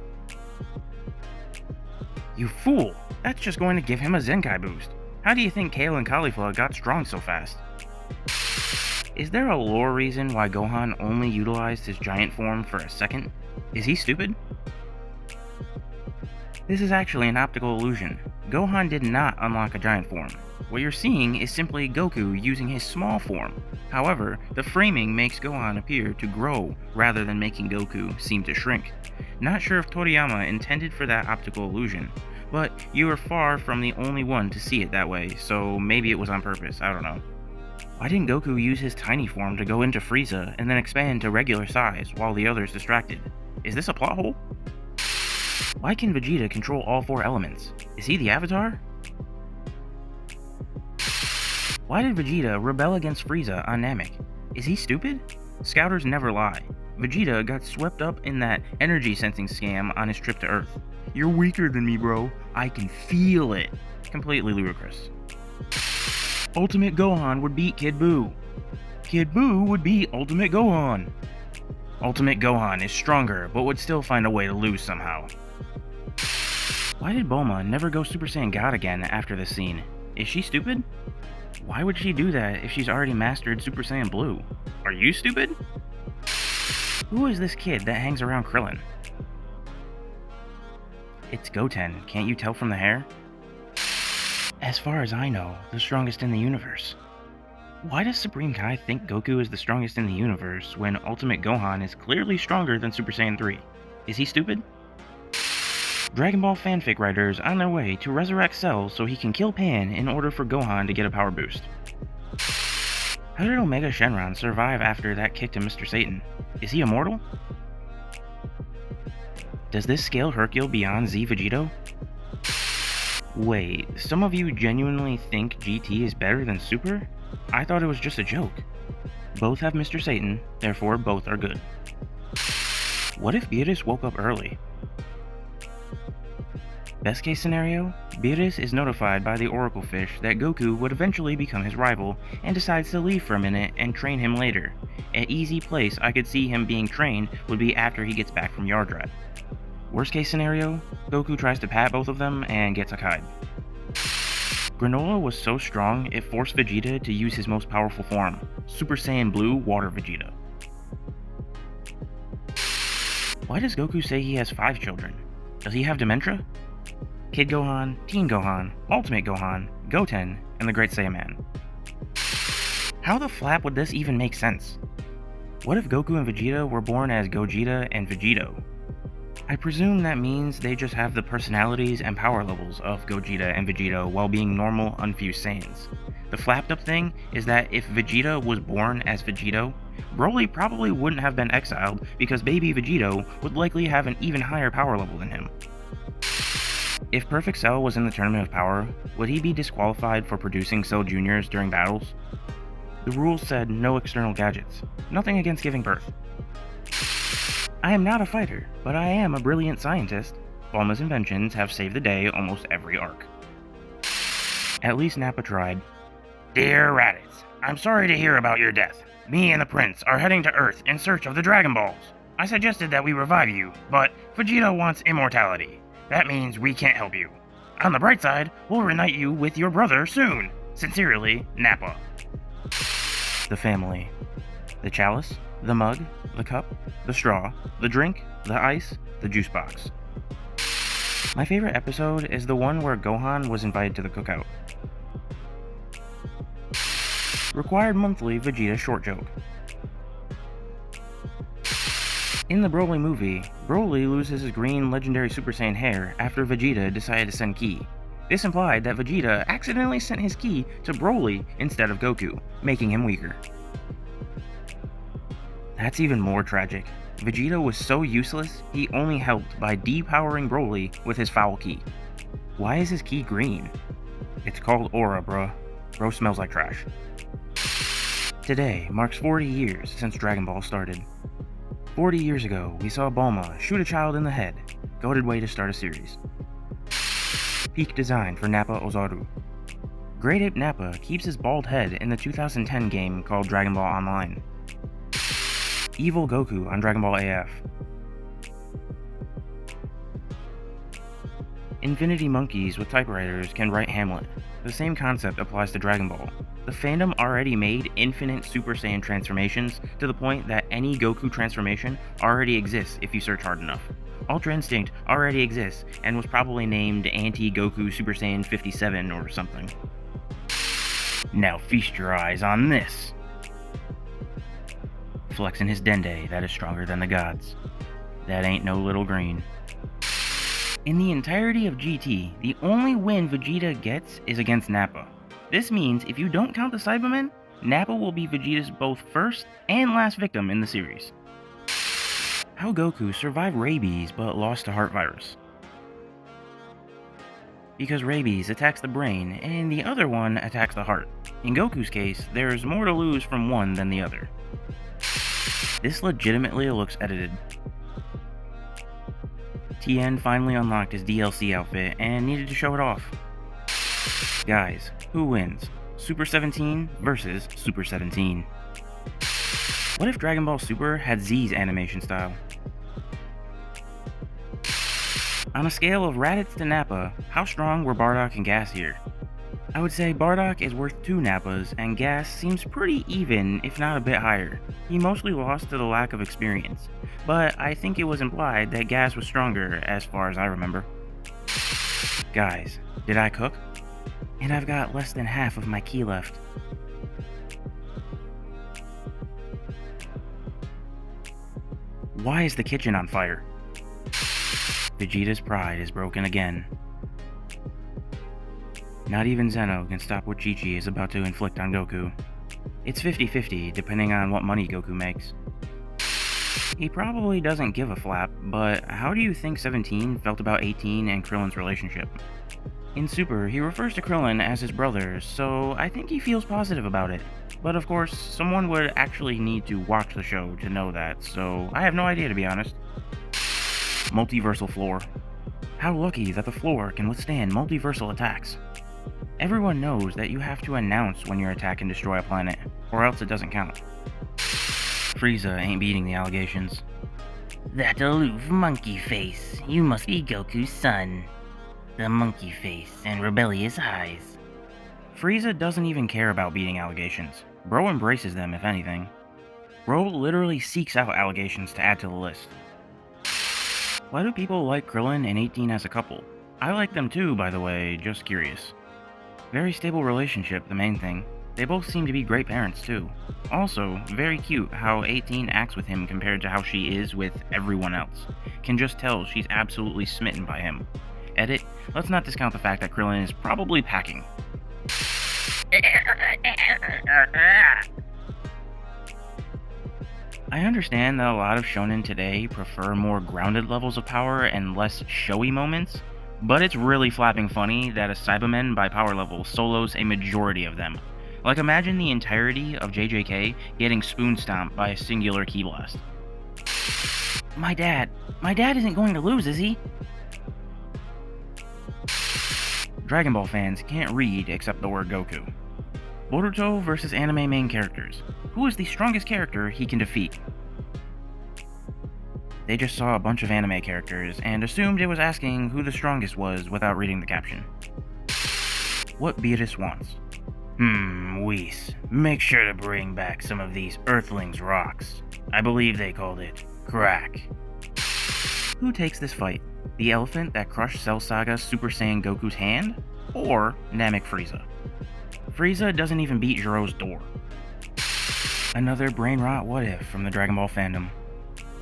You fool! That's just going to give him a Zenkai boost. How do you think Kale and Caulifla got strong so fast? Is there a lore reason why Gohan only utilized his giant form for a second? Is he stupid? This is actually an optical illusion. Gohan did not unlock a giant form. What you're seeing is simply Goku using his small form. However, the framing makes Gohan appear to grow rather than making Goku seem to shrink. Not sure if Toriyama intended for that optical illusion, But you were far from the only one to see it that way, so maybe it was on purpose, I don't know. Why didn't Goku use his tiny form to go into Frieza and then expand to regular size while the others distracted? Is this a plot hole? Why can Vegeta control all 4 elements? Is he the Avatar? Why did Vegeta rebel against Frieza on Namek? Is he stupid? Scouters never lie. Vegeta got swept up in that energy sensing scam on his trip to Earth. You're weaker than me, bro. I can feel it. Completely ludicrous. Ultimate Gohan would beat Kid Buu. Kid Buu would beat Ultimate Gohan. Ultimate Gohan is stronger, but would still find a way to lose somehow. Why did Bulma never go Super Saiyan God again after this scene? Is she stupid? Why would she do that if she's already mastered Super Saiyan Blue? Are you stupid? Who is this kid that hangs around Krillin? It's Goten, can't you tell from the hair? As far as I know, the strongest in the universe. Why does Supreme Kai think Goku is the strongest in the universe when Ultimate Gohan is clearly stronger than Super Saiyan 3? Is he stupid? Dragon Ball fanfic writers on their way to resurrect Cell so he can kill Pan in order for Gohan to get a power boost. How did Omega Shenron survive after that kick to Mr. Satan? Is he immortal? Does this scale Hercule beyond Z Vegito? Wait, some of you genuinely think GT is better than Super? I thought it was just a joke. Both have Mr. Satan, therefore both are good. What if Beerus woke up early? Best case scenario, Beerus is notified by the Oracle Fish that Goku would eventually become his rival and decides to leave for a minute and train him later. An easy place I could see him being trained would be after he gets back from Yardrat. Worst case scenario, Goku tries to pat both of them and gets a Kaid. Granola was so strong it forced Vegeta to use his most powerful form, Super Saiyan Blue Water Vegeta. Why does Goku say he has 5 children? Does he have dementia? Kid Gohan, Teen Gohan, Ultimate Gohan, Goten, and the Great Saiyaman. How the flap would this even make sense? What if Goku and Vegeta were born as Gogeta and Vegito? I presume that means they just have the personalities and power levels of Gogeta and Vegito while being normal, unfused Saiyans. The flapped up thing is that if Vegeta was born as Vegito, Broly probably wouldn't have been exiled because baby Vegito would likely have an even higher power level than him. If Perfect Cell was in the Tournament of Power, would he be disqualified for producing Cell Juniors during battles? The rules said no external gadgets, nothing against giving birth. I am not a fighter, but I am a brilliant scientist. Bulma's inventions have saved the day almost every arc. At least Nappa tried. Dear Raditz, I'm sorry to hear about your death. Me and the Prince are heading to Earth in search of the Dragon Balls. I suggested that we revive you, but Vegeta wants immortality. That means we can't help you. On the bright side, we'll reunite you with your brother soon. Sincerely, Nappa. The family. The chalice, the mug, the cup, the straw, the drink, the ice, the juice box. My favorite episode is the one where Gohan was invited to the cookout. Required monthly Vegeta short joke. In the Broly movie, Broly loses his green legendary Super Saiyan hair after Vegeta decided to send Ki. This implied that Vegeta accidentally sent his Ki to Broly instead of Goku, making him weaker. That's even more tragic. Vegeta was so useless, he only helped by depowering Broly with his foul Ki. Why is his Ki green? It's called Aura, bruh. Bro smells like trash. Today marks 40 years since Dragon Ball started. 40 years ago, we saw Bulma shoot a child in the head. Goated way to start a series. Peak design for Nappa Ozaru. Great Ape Nappa keeps his bald head in the 2010 game called Dragon Ball Online. Evil Goku on Dragon Ball AF. Infinity monkeys with typewriters can write Hamlet. The same concept applies to Dragon Ball. The fandom already made infinite Super Saiyan transformations to the point that any Goku transformation already exists if you search hard enough. Ultra Instinct already exists and was probably named Anti-Goku Super Saiyan 57 or something. Now feast your eyes on this. Flexing his Dende that is stronger than the gods. That ain't no little green. In the entirety of GT, the only win Vegeta gets is against Nappa. This means if you don't count the Cybermen, Nappa will be Vegeta's both first and last victim in the series. How Goku survived rabies but lost to heart virus. Because rabies attacks the brain and the other one attacks the heart. In Goku's case, there's more to lose from one than the other. This legitimately looks edited. Tien finally unlocked his DLC outfit and needed to show it off. Guys, who wins? Super 17 versus Super 17. What if Dragon Ball Super had Z's animation style? On a scale of Raditz to Nappa, how strong were Bardock and Gas here? I would say Bardock is worth 2 Nappas, and Gas seems pretty even, if not a bit higher. He mostly lost to the lack of experience, but I think it was implied that Gas was stronger, as far as I remember. Guys, did I cook? And I've got less than half of my ki left. Why is the kitchen on fire? Vegeta's pride is broken again. Not even Zeno can stop what Chi-Chi is about to inflict on Goku. It's 50-50 depending on what money Goku makes. He probably doesn't give a flap, but how do you think 17 felt about 18 and Krillin's relationship? In Super, he refers to Krillin as his brother, so I think he feels positive about it. But of course, someone would actually need to watch the show to know that, so I have no idea to be honest. Multiversal floor. How lucky that the floor can withstand multiversal attacks. Everyone knows that you have to announce when your attack can destroy a planet, or else it doesn't count. Frieza ain't beating the allegations. That aloof monkey face, you must be Goku's son. The monkey face and rebellious eyes. Frieza doesn't even care about beating allegations. Bro embraces them, if anything. Bro literally seeks out allegations to add to the list. Why do people like Krillin and 18 as a couple? I like them too, by the way, just curious. Very stable relationship, the main thing. They both seem to be great parents too. Also, very cute how 18 acts with him compared to how she is with everyone else. Can just tell she's absolutely smitten by him. Edit, let's not discount the fact that Krillin is probably packing. I understand that a lot of shonen today prefer more grounded levels of power and less showy moments, but it's really flapping funny that a Cyberman by power level solos a majority of them. Like imagine the entirety of JJK getting spoon stomped by a singular ki blast. My dad isn't going to lose, is he? Dragon Ball fans can't read except the word Goku. Boruto versus anime main characters. Who is the strongest character he can defeat? They just saw a bunch of anime characters and assumed it was asking who the strongest was without reading the caption. What Beerus wants. Whis, make sure to bring back some of these Earthlings rocks. I believe they called it crack. Who takes this fight? The elephant that crushed Cell Saga's Super Saiyan Goku's hand? Or Namek Frieza? Frieza doesn't even beat Jiro's door. Another brain rot what if from the Dragon Ball fandom.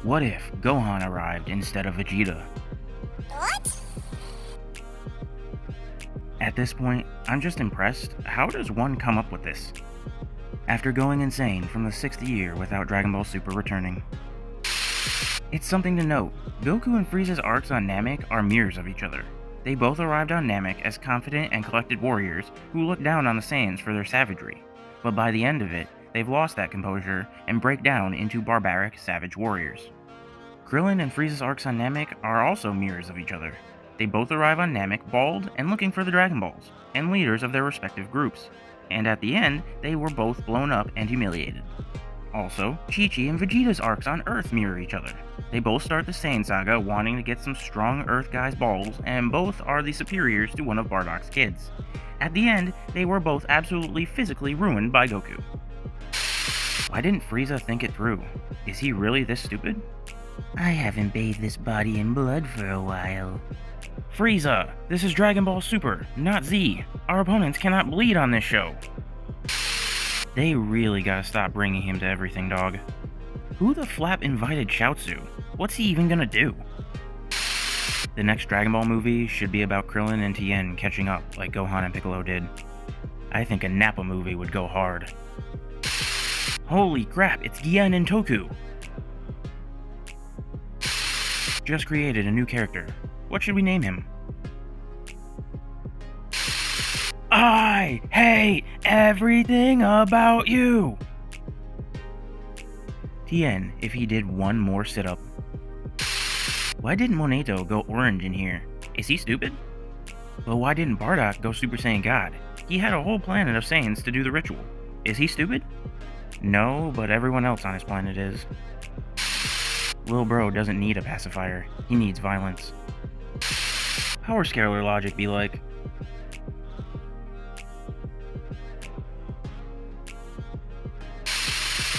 What if Gohan arrived instead of Vegeta? What? At this point, I'm just impressed. How does one come up with this? After going insane from the 6th year without Dragon Ball Super returning. It's something to note, Goku and Frieza's arcs on Namek are mirrors of each other. They both arrived on Namek as confident and collected warriors who looked down on the Saiyans for their savagery, but by the end of it, they've lost that composure and break down into barbaric, savage warriors. Krillin and Frieza's arcs on Namek are also mirrors of each other. They both arrive on Namek bald and looking for the Dragon Balls, and leaders of their respective groups, and at the end, they were both blown up and humiliated. Also, Chi-Chi and Vegeta's arcs on Earth mirror each other. They both start the Saiyan saga wanting to get some strong Earth guys' balls, and both are the superiors to one of Bardock's kids. At the end, they were both absolutely physically ruined by Goku. Why didn't Frieza think it through? Is he really this stupid? I haven't bathed this body in blood for a while. Frieza! This is Dragon Ball Super, not Z. Our opponents cannot bleed on this show. They really gotta stop bringing him to everything, dog. Who the flap invited Chaozu? What's he even gonna do? The next Dragon Ball movie should be about Krillin and Tien catching up like Gohan and Piccolo did. I think a Nappa movie would go hard. Holy crap, it's Gien and Toku! Just created a new character. What should we name him? I hate everything about you! Tien, if he did one more sit-up. Why didn't Moneto go orange in here? Is he stupid? Well, why didn't Bardock go Super Saiyan God? He had a whole planet of Saiyans to do the ritual. Is he stupid? No, but everyone else on his planet is. Lil Bro doesn't need a pacifier. He needs violence. Power scalar logic be like,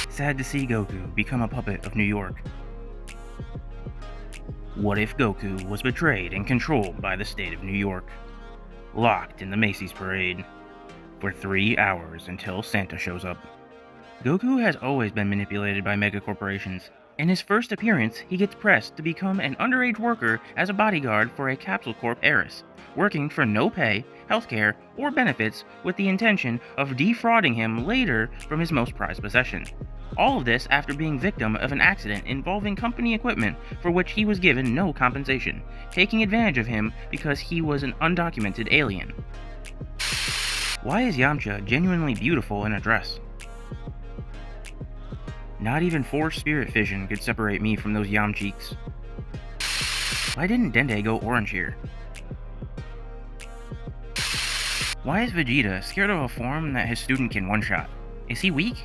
sad to see Goku become a puppet of New York. What if Goku was betrayed and controlled by the state of New York? Locked in the Macy's parade for 3 hours until Santa shows up. Goku has always been manipulated by megacorporations. In his first appearance, he gets pressed to become an underage worker as a bodyguard for a Capsule Corp heiress, working for no pay, healthcare, or benefits with the intention of defrauding him later from his most prized possession. All of this after being victim of an accident involving company equipment for which he was given no compensation, taking advantage of him because he was an undocumented alien. Why is Yamcha genuinely beautiful in a dress? Not even Force Spirit Fission could separate me from those Yam cheeks. Why didn't Dende go orange here? Why is Vegeta scared of a form that his student can one-shot? Is he weak?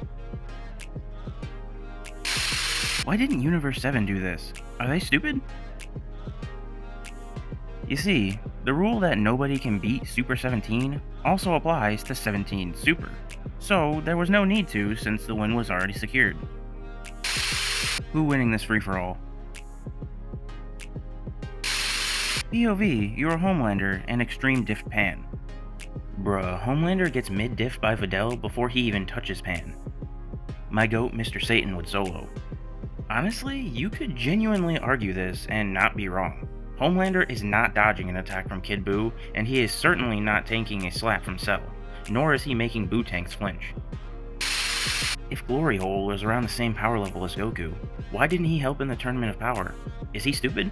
Why didn't Universe 7 do this? Are they stupid? You see, the rule that nobody can beat Super 17 also applies to 17 Super, so there was no need to since the win was already secured. Who winning this free-for-all? POV, you're a Homelander and Extreme Diff Pan. Bruh, Homelander gets mid-diffed by Videl before he even touches Pan. My goat, Mr. Satan, would solo. Honestly, you could genuinely argue this and not be wrong. Homelander is not dodging an attack from Kid Buu, and he is certainly not tanking a slap from Cell, nor is he making Buu tanks flinch. If Glory Hole was around the same power level as Goku, why didn't he help in the Tournament of Power? Is he stupid?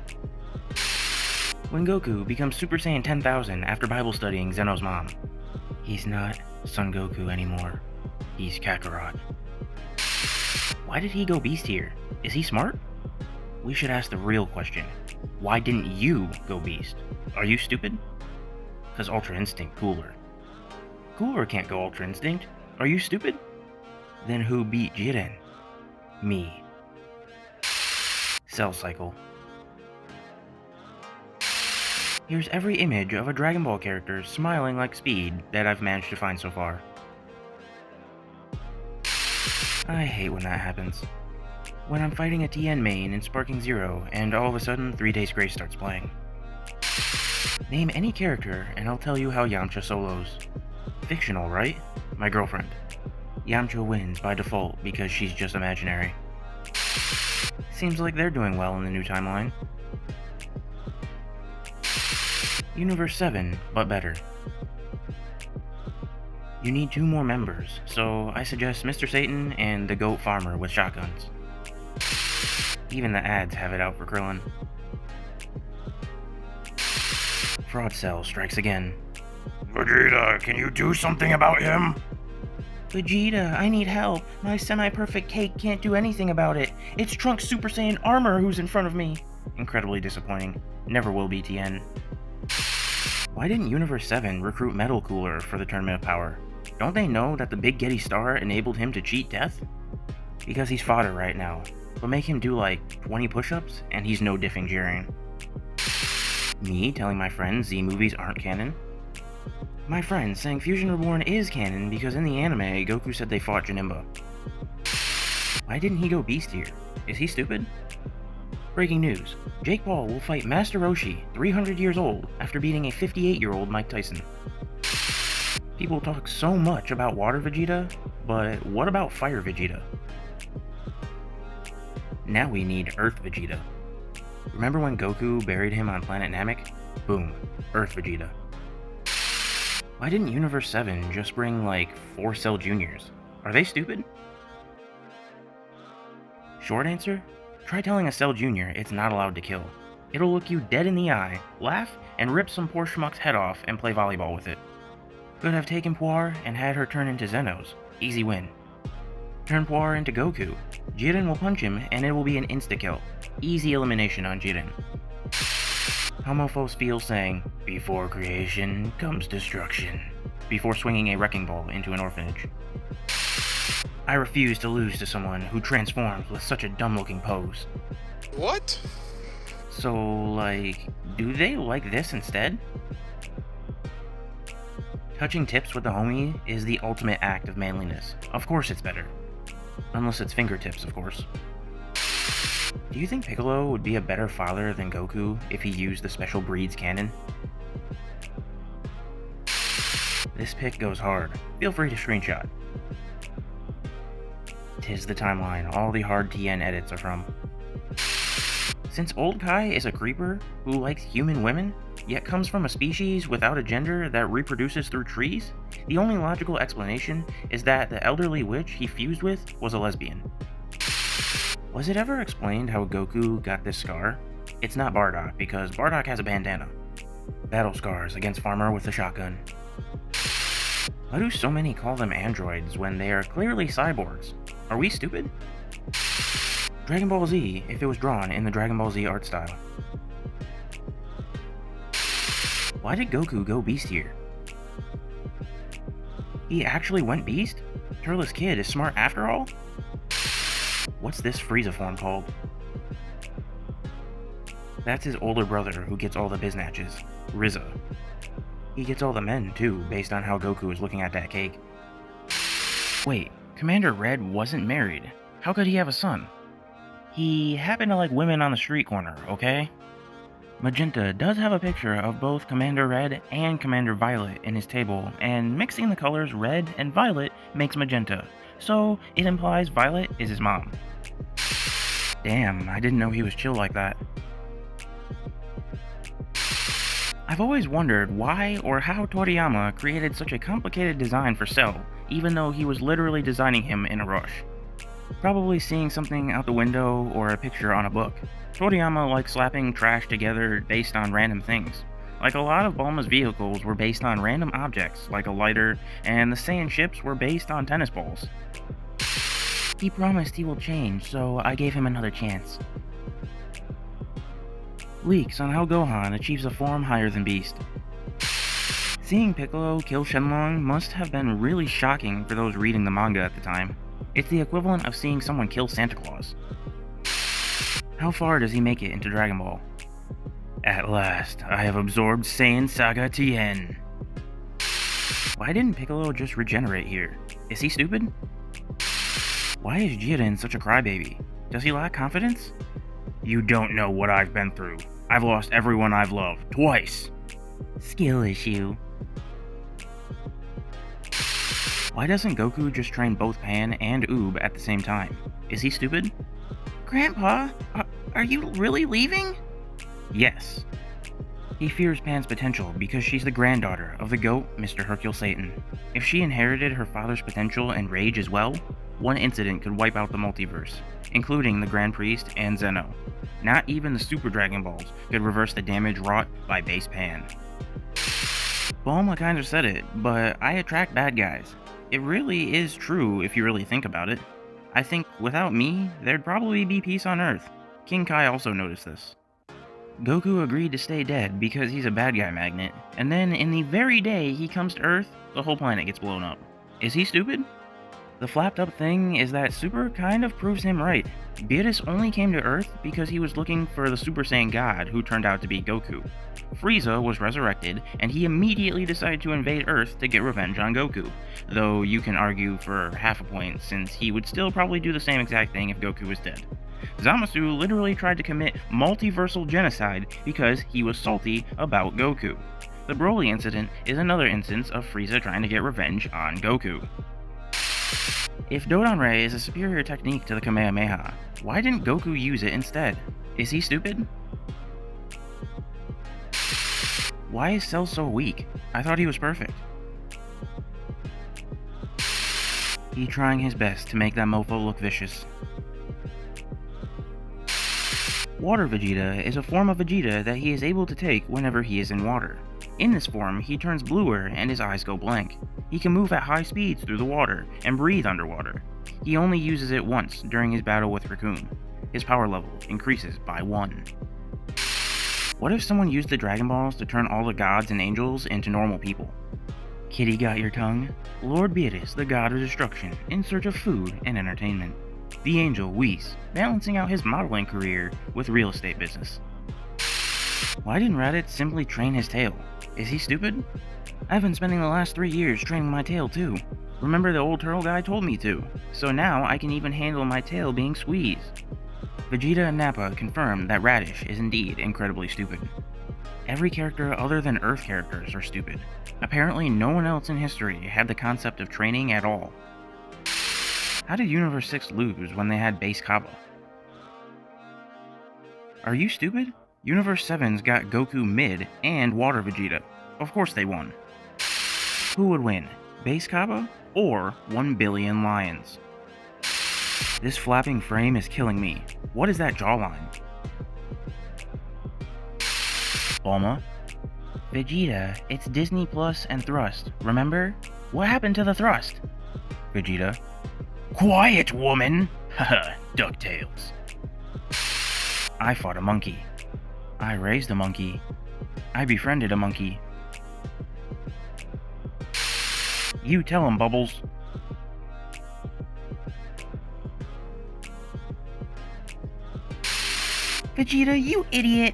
When Goku becomes Super Saiyan 10,000 after Bible studying Zeno's mom, he's not Son Goku anymore. He's Kakarot. Why did he go Beast here? Is he smart? We should ask the real question. Why didn't you go Beast? Are you stupid? Cause Ultra Instinct cooler. Cooler can't go Ultra Instinct. Are you stupid? Then who beat Jiren? Me. Cell Cycle. Here's every image of a Dragon Ball character smiling like Speed that I've managed to find so far. I hate when that happens. When I'm fighting a Tien main in Sparking Zero and all of a sudden 3 Days Grace starts playing. Name any character and I'll tell you how Yamcha solos. Fictional, right? My girlfriend. Yamcha wins by default because she's just imaginary. Seems like they're doing well in the new timeline. Universe 7, but better. You need 2 more members, so I suggest Mr. Satan and the Goat Farmer with shotguns. Even the ads have it out for Krillin. Fraud Cell strikes again. Vegeta, can you do something about him? Vegeta, I need help. My semi-perfect cake can't do anything about it. It's Trunks Super Saiyan Armor who's in front of me. Incredibly disappointing. Never will be Tien. Why didn't Universe 7 recruit Metal Cooler for the Tournament of Power? Don't they know that the Big Getty Star enabled him to cheat death? Because he's fodder right now. But make him do like 20 push-ups and he's no diffing Jiren. Me telling my friends Z movies aren't canon? My friend saying Fusion Reborn is canon because in the anime, Goku said they fought Janemba. Why didn't he go Beast here? Is he stupid? Breaking news. Jake Paul will fight Master Roshi, 300 years old, after beating a 58-year-old Mike Tyson. People talk so much about Water Vegeta, but what about Fire Vegeta? Now we need Earth Vegeta. Remember when Goku buried him on planet Namek? Boom. Earth Vegeta. Why didn't Universe 7 just bring, like, 4 Cell Juniors? Are they stupid? Short answer? Try telling a Cell Junior it's not allowed to kill. It'll look you dead in the eye, laugh, and rip some poor schmuck's head off and play volleyball with it. Could have taken Puar and had her turn into Zenos. Easy win. Turn Puar into Goku. Jiren will punch him and it will be an insta-kill. Easy elimination on Jiren. How mofos feel saying, "Before creation comes destruction," before swinging a wrecking ball into an orphanage. I refuse to lose to someone who transforms with such a dumb-looking pose. What? So, like, do they like this instead? Touching tips with the homie is the ultimate act of manliness. Of course it's better. Unless it's fingertips, of course. Do you think Piccolo would be a better father than Goku if he used the special breed's Canon? This pic goes hard. Feel free to screenshot. 'Tis the timeline all the hard TN edits are from. Since Old Kai is a creeper who likes human women, yet comes from a species without a gender that reproduces through trees, the only logical explanation is that the elderly witch he fused with was a lesbian. Was it ever explained how Goku got this scar? It's not Bardock, because Bardock has a bandana. Battle scars against Farmer with a shotgun. Why do so many call them androids when they are clearly cyborgs? Are we stupid? Dragon Ball Z if it was drawn in the Dragon Ball Z art style. Why did Goku go beast here? He actually went beast? Turles Kid is smart after all? What's this Frieza form called? That's his older brother who gets all the biznatches, Rizza. He gets all the men too, based on how Goku is looking at that cake. Wait, Commander Red wasn't married. How could he have a son? He happened to like women on the street corner, okay? Magenta does have a picture of both Commander Red and Commander Violet in his table, and mixing the colors red and violet makes magenta, so it implies Violet is his mom. Damn, I didn't know he was chill like that. I've always wondered why or how Toriyama created such a complicated design for Cell, even though he was literally designing him in a rush. Probably seeing something out the window or a picture on a book. Toriyama likes slapping trash together based on random things. Like a lot of Bulma's vehicles were based on random objects, like a lighter, and the Saiyan ships were based on tennis balls. He promised he will change, so I gave him another chance. Leaks on how Gohan achieves a form higher than Beast. Seeing Piccolo kill Shenlong must have been really shocking for those reading the manga at the time. It's the equivalent of seeing someone kill Santa Claus. How far does he make it into Dragon Ball? At last, I have absorbed Saiyan Saga Tien. Why didn't Piccolo just regenerate here? Is he stupid? Why is Jiren such a crybaby? Does he lack confidence? You don't know what I've been through. I've lost everyone I've loved, twice. Skill issue. Why doesn't Goku just train both Pan and Oob at the same time? Is he stupid? Grandpa, are you really leaving? Yes. He fears Pan's potential because she's the granddaughter of the GOAT, Mr. Hercule Satan. If she inherited her father's potential and rage as well, one incident could wipe out the multiverse, including the Grand Priest and Zeno. Not even the Super Dragon Balls could reverse the damage wrought by base Pan. Bulma kinda said it, but I attract bad guys. It really is true if you really think about it. I think without me, there'd probably be peace on Earth. King Kai also noticed this. Goku agreed to stay dead because he's a bad guy magnet, and then in the very day he comes to Earth, the whole planet gets blown up. Is he stupid? The flapped up thing is that Super kind of proves him right. Beerus only came to Earth because he was looking for the Super Saiyan God who turned out to be Goku. Frieza was resurrected, and he immediately decided to invade Earth to get revenge on Goku, though you can argue for half a point since he would still probably do the same exact thing if Goku was dead. Zamasu literally tried to commit multiversal genocide because he was salty about Goku. The Broly incident is another instance of Frieza trying to get revenge on Goku. If Dodonray is a superior technique to the Kamehameha, why didn't Goku use it instead? Is he stupid? Why is Cell so weak? I thought he was perfect. He trying his best to make that mofo look vicious. Water Vegeta is a form of Vegeta that he is able to take whenever he is in water. In this form, he turns bluer and his eyes go blank. He can move at high speeds through the water and breathe underwater. He only uses it once during his battle with Raccoon. His power level increases by 1. What if someone used the Dragon Balls to turn all the gods and angels into normal people? Kitty got your tongue? Lord Beatus, the god of destruction, in search of food and entertainment. The angel Whis, balancing out his modeling career with real estate business. Why didn't Raditz simply train his tail? Is he stupid? I've been spending the last 3 years training my tail too. Remember the old turtle guy told me to, so now I can even handle my tail being squeezed. Vegeta and Nappa confirm that Radish is indeed incredibly stupid. Every character other than Earth characters are stupid. Apparently no one else in history had the concept of training at all. How did Universe 6 lose when they had Base Kaba? Are you stupid? Universe 7's got Goku mid and Water Vegeta. Of course they won. Who would win? Base Kaba or 1 billion lions? This flapping frame is killing me. What is that jawline? Bulma? Vegeta, it's Disney Plus and Thrust, remember? What happened to the Thrust? Vegeta. Quiet, woman! Haha, DuckTales. I fought a monkey. I raised a monkey. I befriended a monkey. You tell him, Bubbles. Vegeta, you idiot!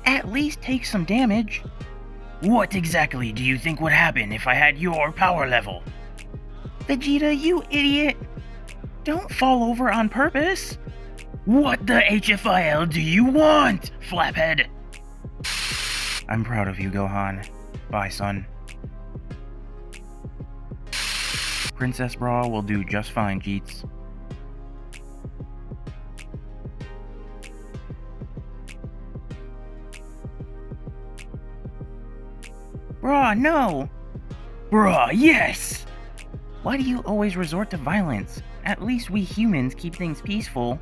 At least take some damage. What exactly do you think would happen if I had your power level? Vegeta, you idiot! Don't fall over on purpose! What the HFIL do you want, Flaphead? I'm proud of you, Gohan. Bye, son. Princess Bra will do just fine, Jeets. Bra, no! Bra, yes! Why do you always resort to violence? At least we humans keep things peaceful.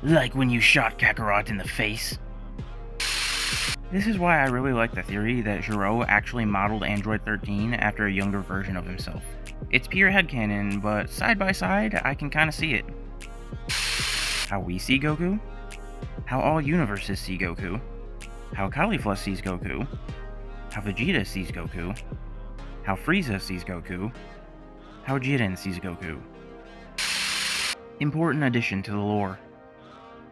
Like when you shot Kakarot in the face. This is why I really like the theory that Gero actually modeled Android 13 after a younger version of himself. It's pure headcanon, but side by side, I can kinda see it. How we see Goku? How all universes see Goku? How Caulifla sees Goku? How Vegeta sees Goku? How Frieza sees Goku? How Jiren sees Goku? Important addition to the lore.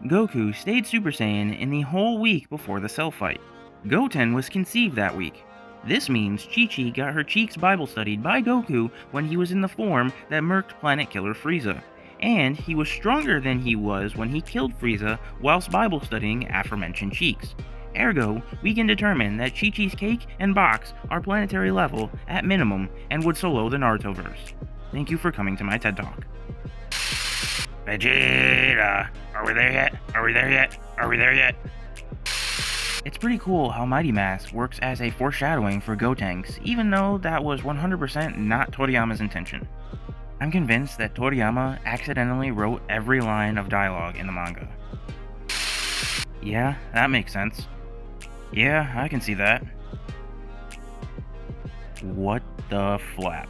Goku stayed Super Saiyan in the whole week before the Cell fight. Goten was conceived that week. This means Chi-Chi got her cheeks Bible studied by Goku when he was in the form that murked Planet Killer Frieza, and he was stronger than he was when he killed Frieza whilst Bible studying aforementioned cheeks. Ergo, we can determine that Chi-Chi's cake and box are planetary level at minimum and would solo the Narutoverse. Thank you for coming to my TED Talk. Vegeta! Are we there yet? Are we there yet? Are we there yet? It's pretty cool how Mighty Mask works as a foreshadowing for Gotenks, even though that was 100% not Toriyama's intention. I'm convinced that Toriyama accidentally wrote every line of dialogue in the manga. Yeah, that makes sense. Yeah, I can see that. What the flap?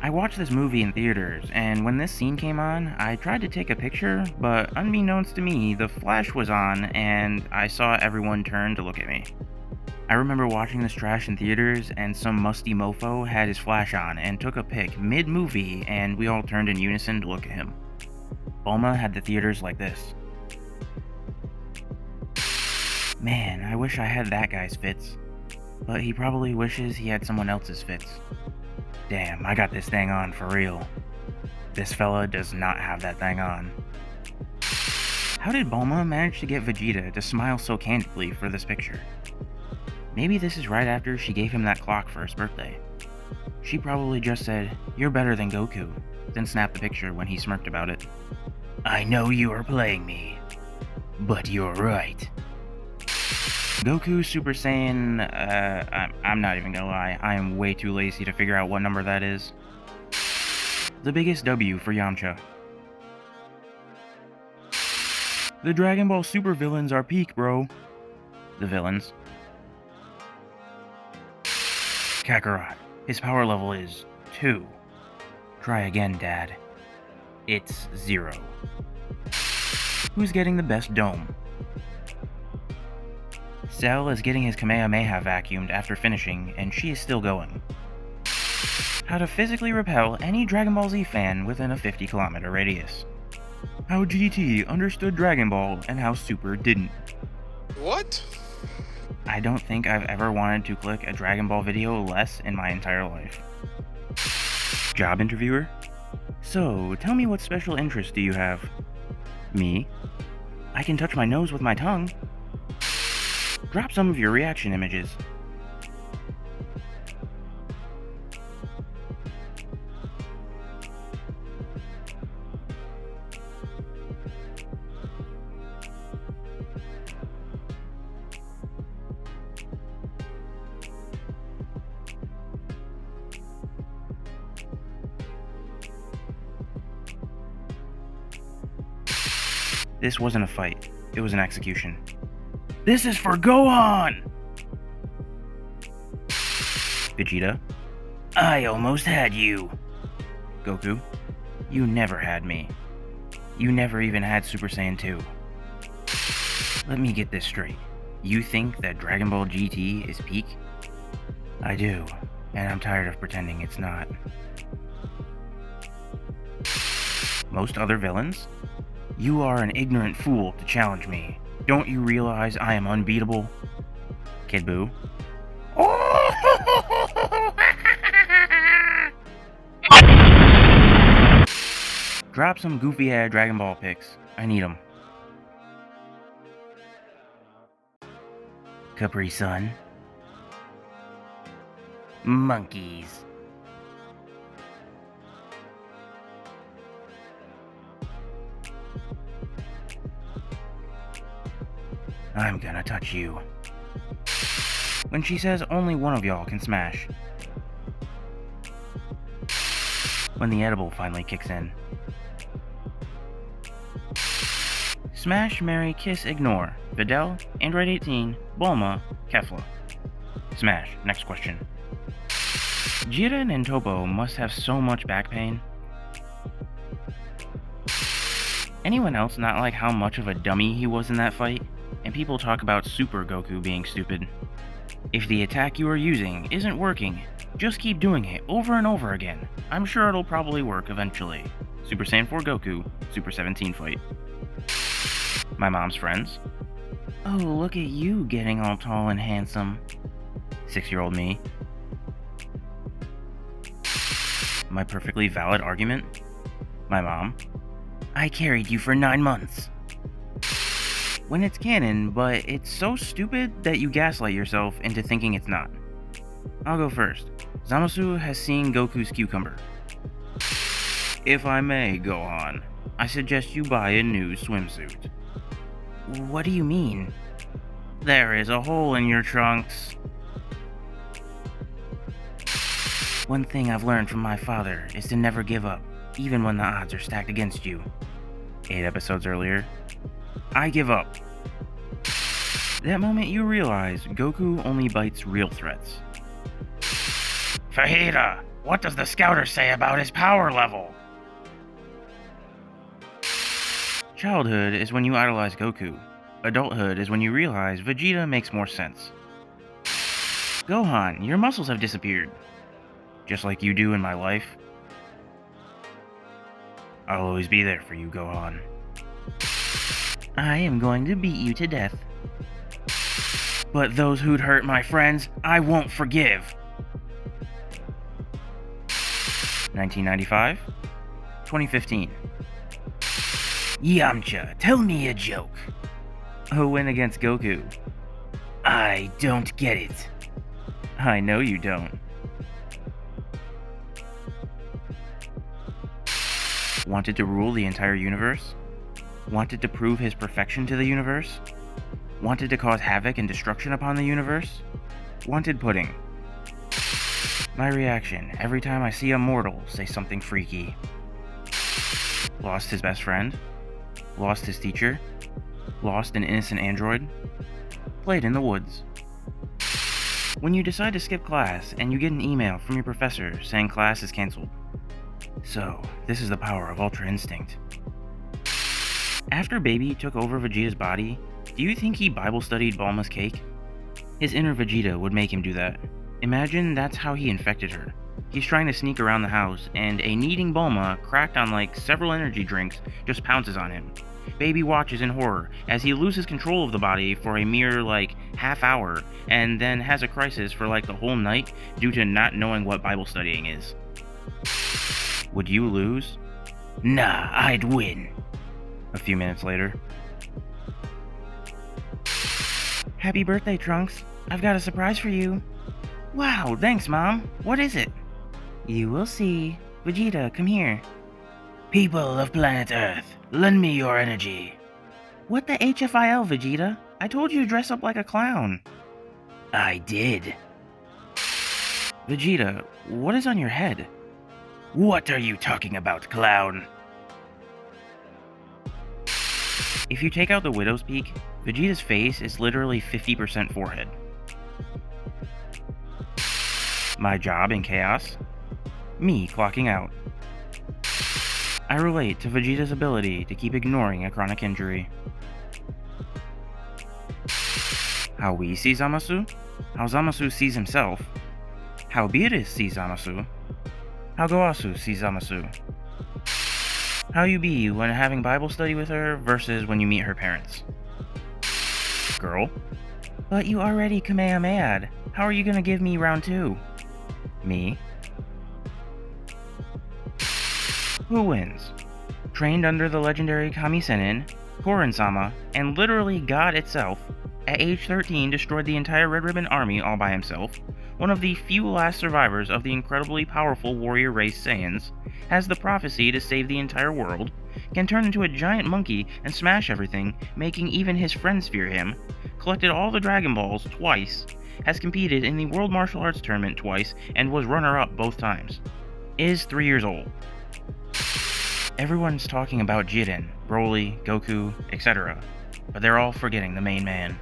I watched this movie in theaters, and when this scene came on, I tried to take a picture, but unbeknownst to me, the flash was on, and I saw everyone turn to look at me. I remember watching this trash in theaters, and some musty mofo had his flash on and took a pic mid-movie, and we all turned in unison to look at him. Bulma had the theaters like this. Man, I wish I had that guy's fits. But he probably wishes he had someone else's fits. Damn, I got this thing on for real. This fella does not have that thing on. How did Bulma manage to get Vegeta to smile so candidly for this picture? Maybe this is right after she gave him that clock for his birthday. She probably just said, "You're better than Goku," then snapped the picture when he smirked about it. I know you are playing me, but you're right. Goku Super Saiyan, I'm not even gonna lie, I am way too lazy to figure out what number that is. The biggest W for Yamcha. The Dragon Ball Super villains are peak, bro. The villains. Kakarot. His power level is 2. Try again, Dad. It's 0. Who's getting the best dome? Cell is getting his Kamehameha vacuumed after finishing, and she is still going. How to physically repel any Dragon Ball Z fan within a 50-kilometer radius. How GT understood Dragon Ball and how Super didn't. What? I don't think I've ever wanted to click a Dragon Ball video less in my entire life. Job interviewer? So, tell me what special interest do you have? Me? I can touch my nose with my tongue. Drop some of your reaction images. This wasn't a fight, it was an execution. This is for Gohan! Vegeta? I almost had you. Goku? You never had me. You never even had Super Saiyan 2. Let me get this straight. You think that Dragon Ball GT is peak? I do, and I'm tired of pretending it's not. Most other villains? You are an ignorant fool to challenge me. Don't you realize I am unbeatable? Kid Buu? Drop some goofy-ass Dragon Ball pics. I need them. Capri-Sun. Monkeys. I'm gonna touch you. When she says only one of y'all can smash. When the edible finally kicks in. Smash, marry, kiss, ignore. Videl, Android 18, Bulma, Kefla. Smash. Next question. Jiren and Toppo must have so much back pain. Anyone else not like how much of a dummy he was in that fight? And people talk about Super Goku being stupid. If the attack you are using isn't working, just keep doing it over and over again. I'm sure it'll probably work eventually. Super Saiyan 4 Goku, Super 17 fight. My mom's friends. Oh, look at you getting all tall and handsome. 6-year-old me. My perfectly valid argument. My mom. I carried you for 9 months. When it's canon, but it's so stupid that you gaslight yourself into thinking it's not. I'll go first. Zamasu has seen Goku's cucumber. If I may, Gohan, I suggest you buy a new swimsuit. What do you mean? There is a hole in your trunks. One thing I've learned from my father is to never give up, even when the odds are stacked against you. 8 episodes earlier. I give up. That moment you realize Goku only bites real threats. Fajita, what does the scouter say about his power level? Childhood is when you idolize Goku. Adulthood is when you realize Vegeta makes more sense. Gohan, your muscles have disappeared. Just like you do in my life. I'll always be there for you, Gohan. I am going to beat you to death. But those who'd hurt my friends, I won't forgive. 1995? 2015. Yamcha, tell me a joke. A win against Goku. I don't get it. I know you don't. Wanted to rule the entire universe? Wanted to prove his perfection to the universe? Wanted to cause havoc and destruction upon the universe? Wanted pudding. My reaction every time I see a mortal say something freaky. Lost his best friend? Lost his teacher? Lost an innocent android? Played in the woods. When you decide to skip class and you get an email from your professor saying class is cancelled. So, this is the power of Ultra Instinct. After Baby took over Vegeta's body, do you think he Bible studied Bulma's cake? His inner Vegeta would make him do that. Imagine that's how he infected her. He's trying to sneak around the house, and a needing Bulma, cracked on like several energy drinks, just pounces on him. Baby watches in horror as he loses control of the body for a mere half hour, and then has a crisis for the whole night due to not knowing what Bible studying is. Would you lose? Nah, I'd win. A few minutes later. Happy birthday, Trunks. I've got a surprise for you. Wow, thanks, Mom. What is it? You will see. Vegeta, come here. People of planet Earth, lend me your energy. What the HFIL, Vegeta? I told you to dress up like a clown. I did. Vegeta, what is on your head? What are you talking about, clown? If you take out the Widow's Peak, Vegeta's face is literally 50% forehead. My job in chaos? Me clocking out. I relate to Vegeta's ability to keep ignoring a chronic injury. How we see Zamasu? How Zamasu sees himself? How Beerus sees Zamasu? How Goasu sees Zamasu? How you be when having Bible study with her versus when you meet her parents? Girl? But you already Kamehameha'd. How are you gonna give me round 2? Me? Who wins? Trained under the legendary Kami Sennin, Korin-sama, and literally God itself, at age 13 destroyed the entire Red Ribbon Army all by himself, one of the few last survivors of the incredibly powerful warrior race Saiyans, has the prophecy to save the entire world, can turn into a giant monkey and smash everything, making even his friends fear him, collected all the Dragon Balls twice, has competed in the World Martial Arts Tournament twice and was runner-up both times, is 3 years old. Everyone's talking about Jiren, Broly, Goku, etc., but they're all forgetting the main man.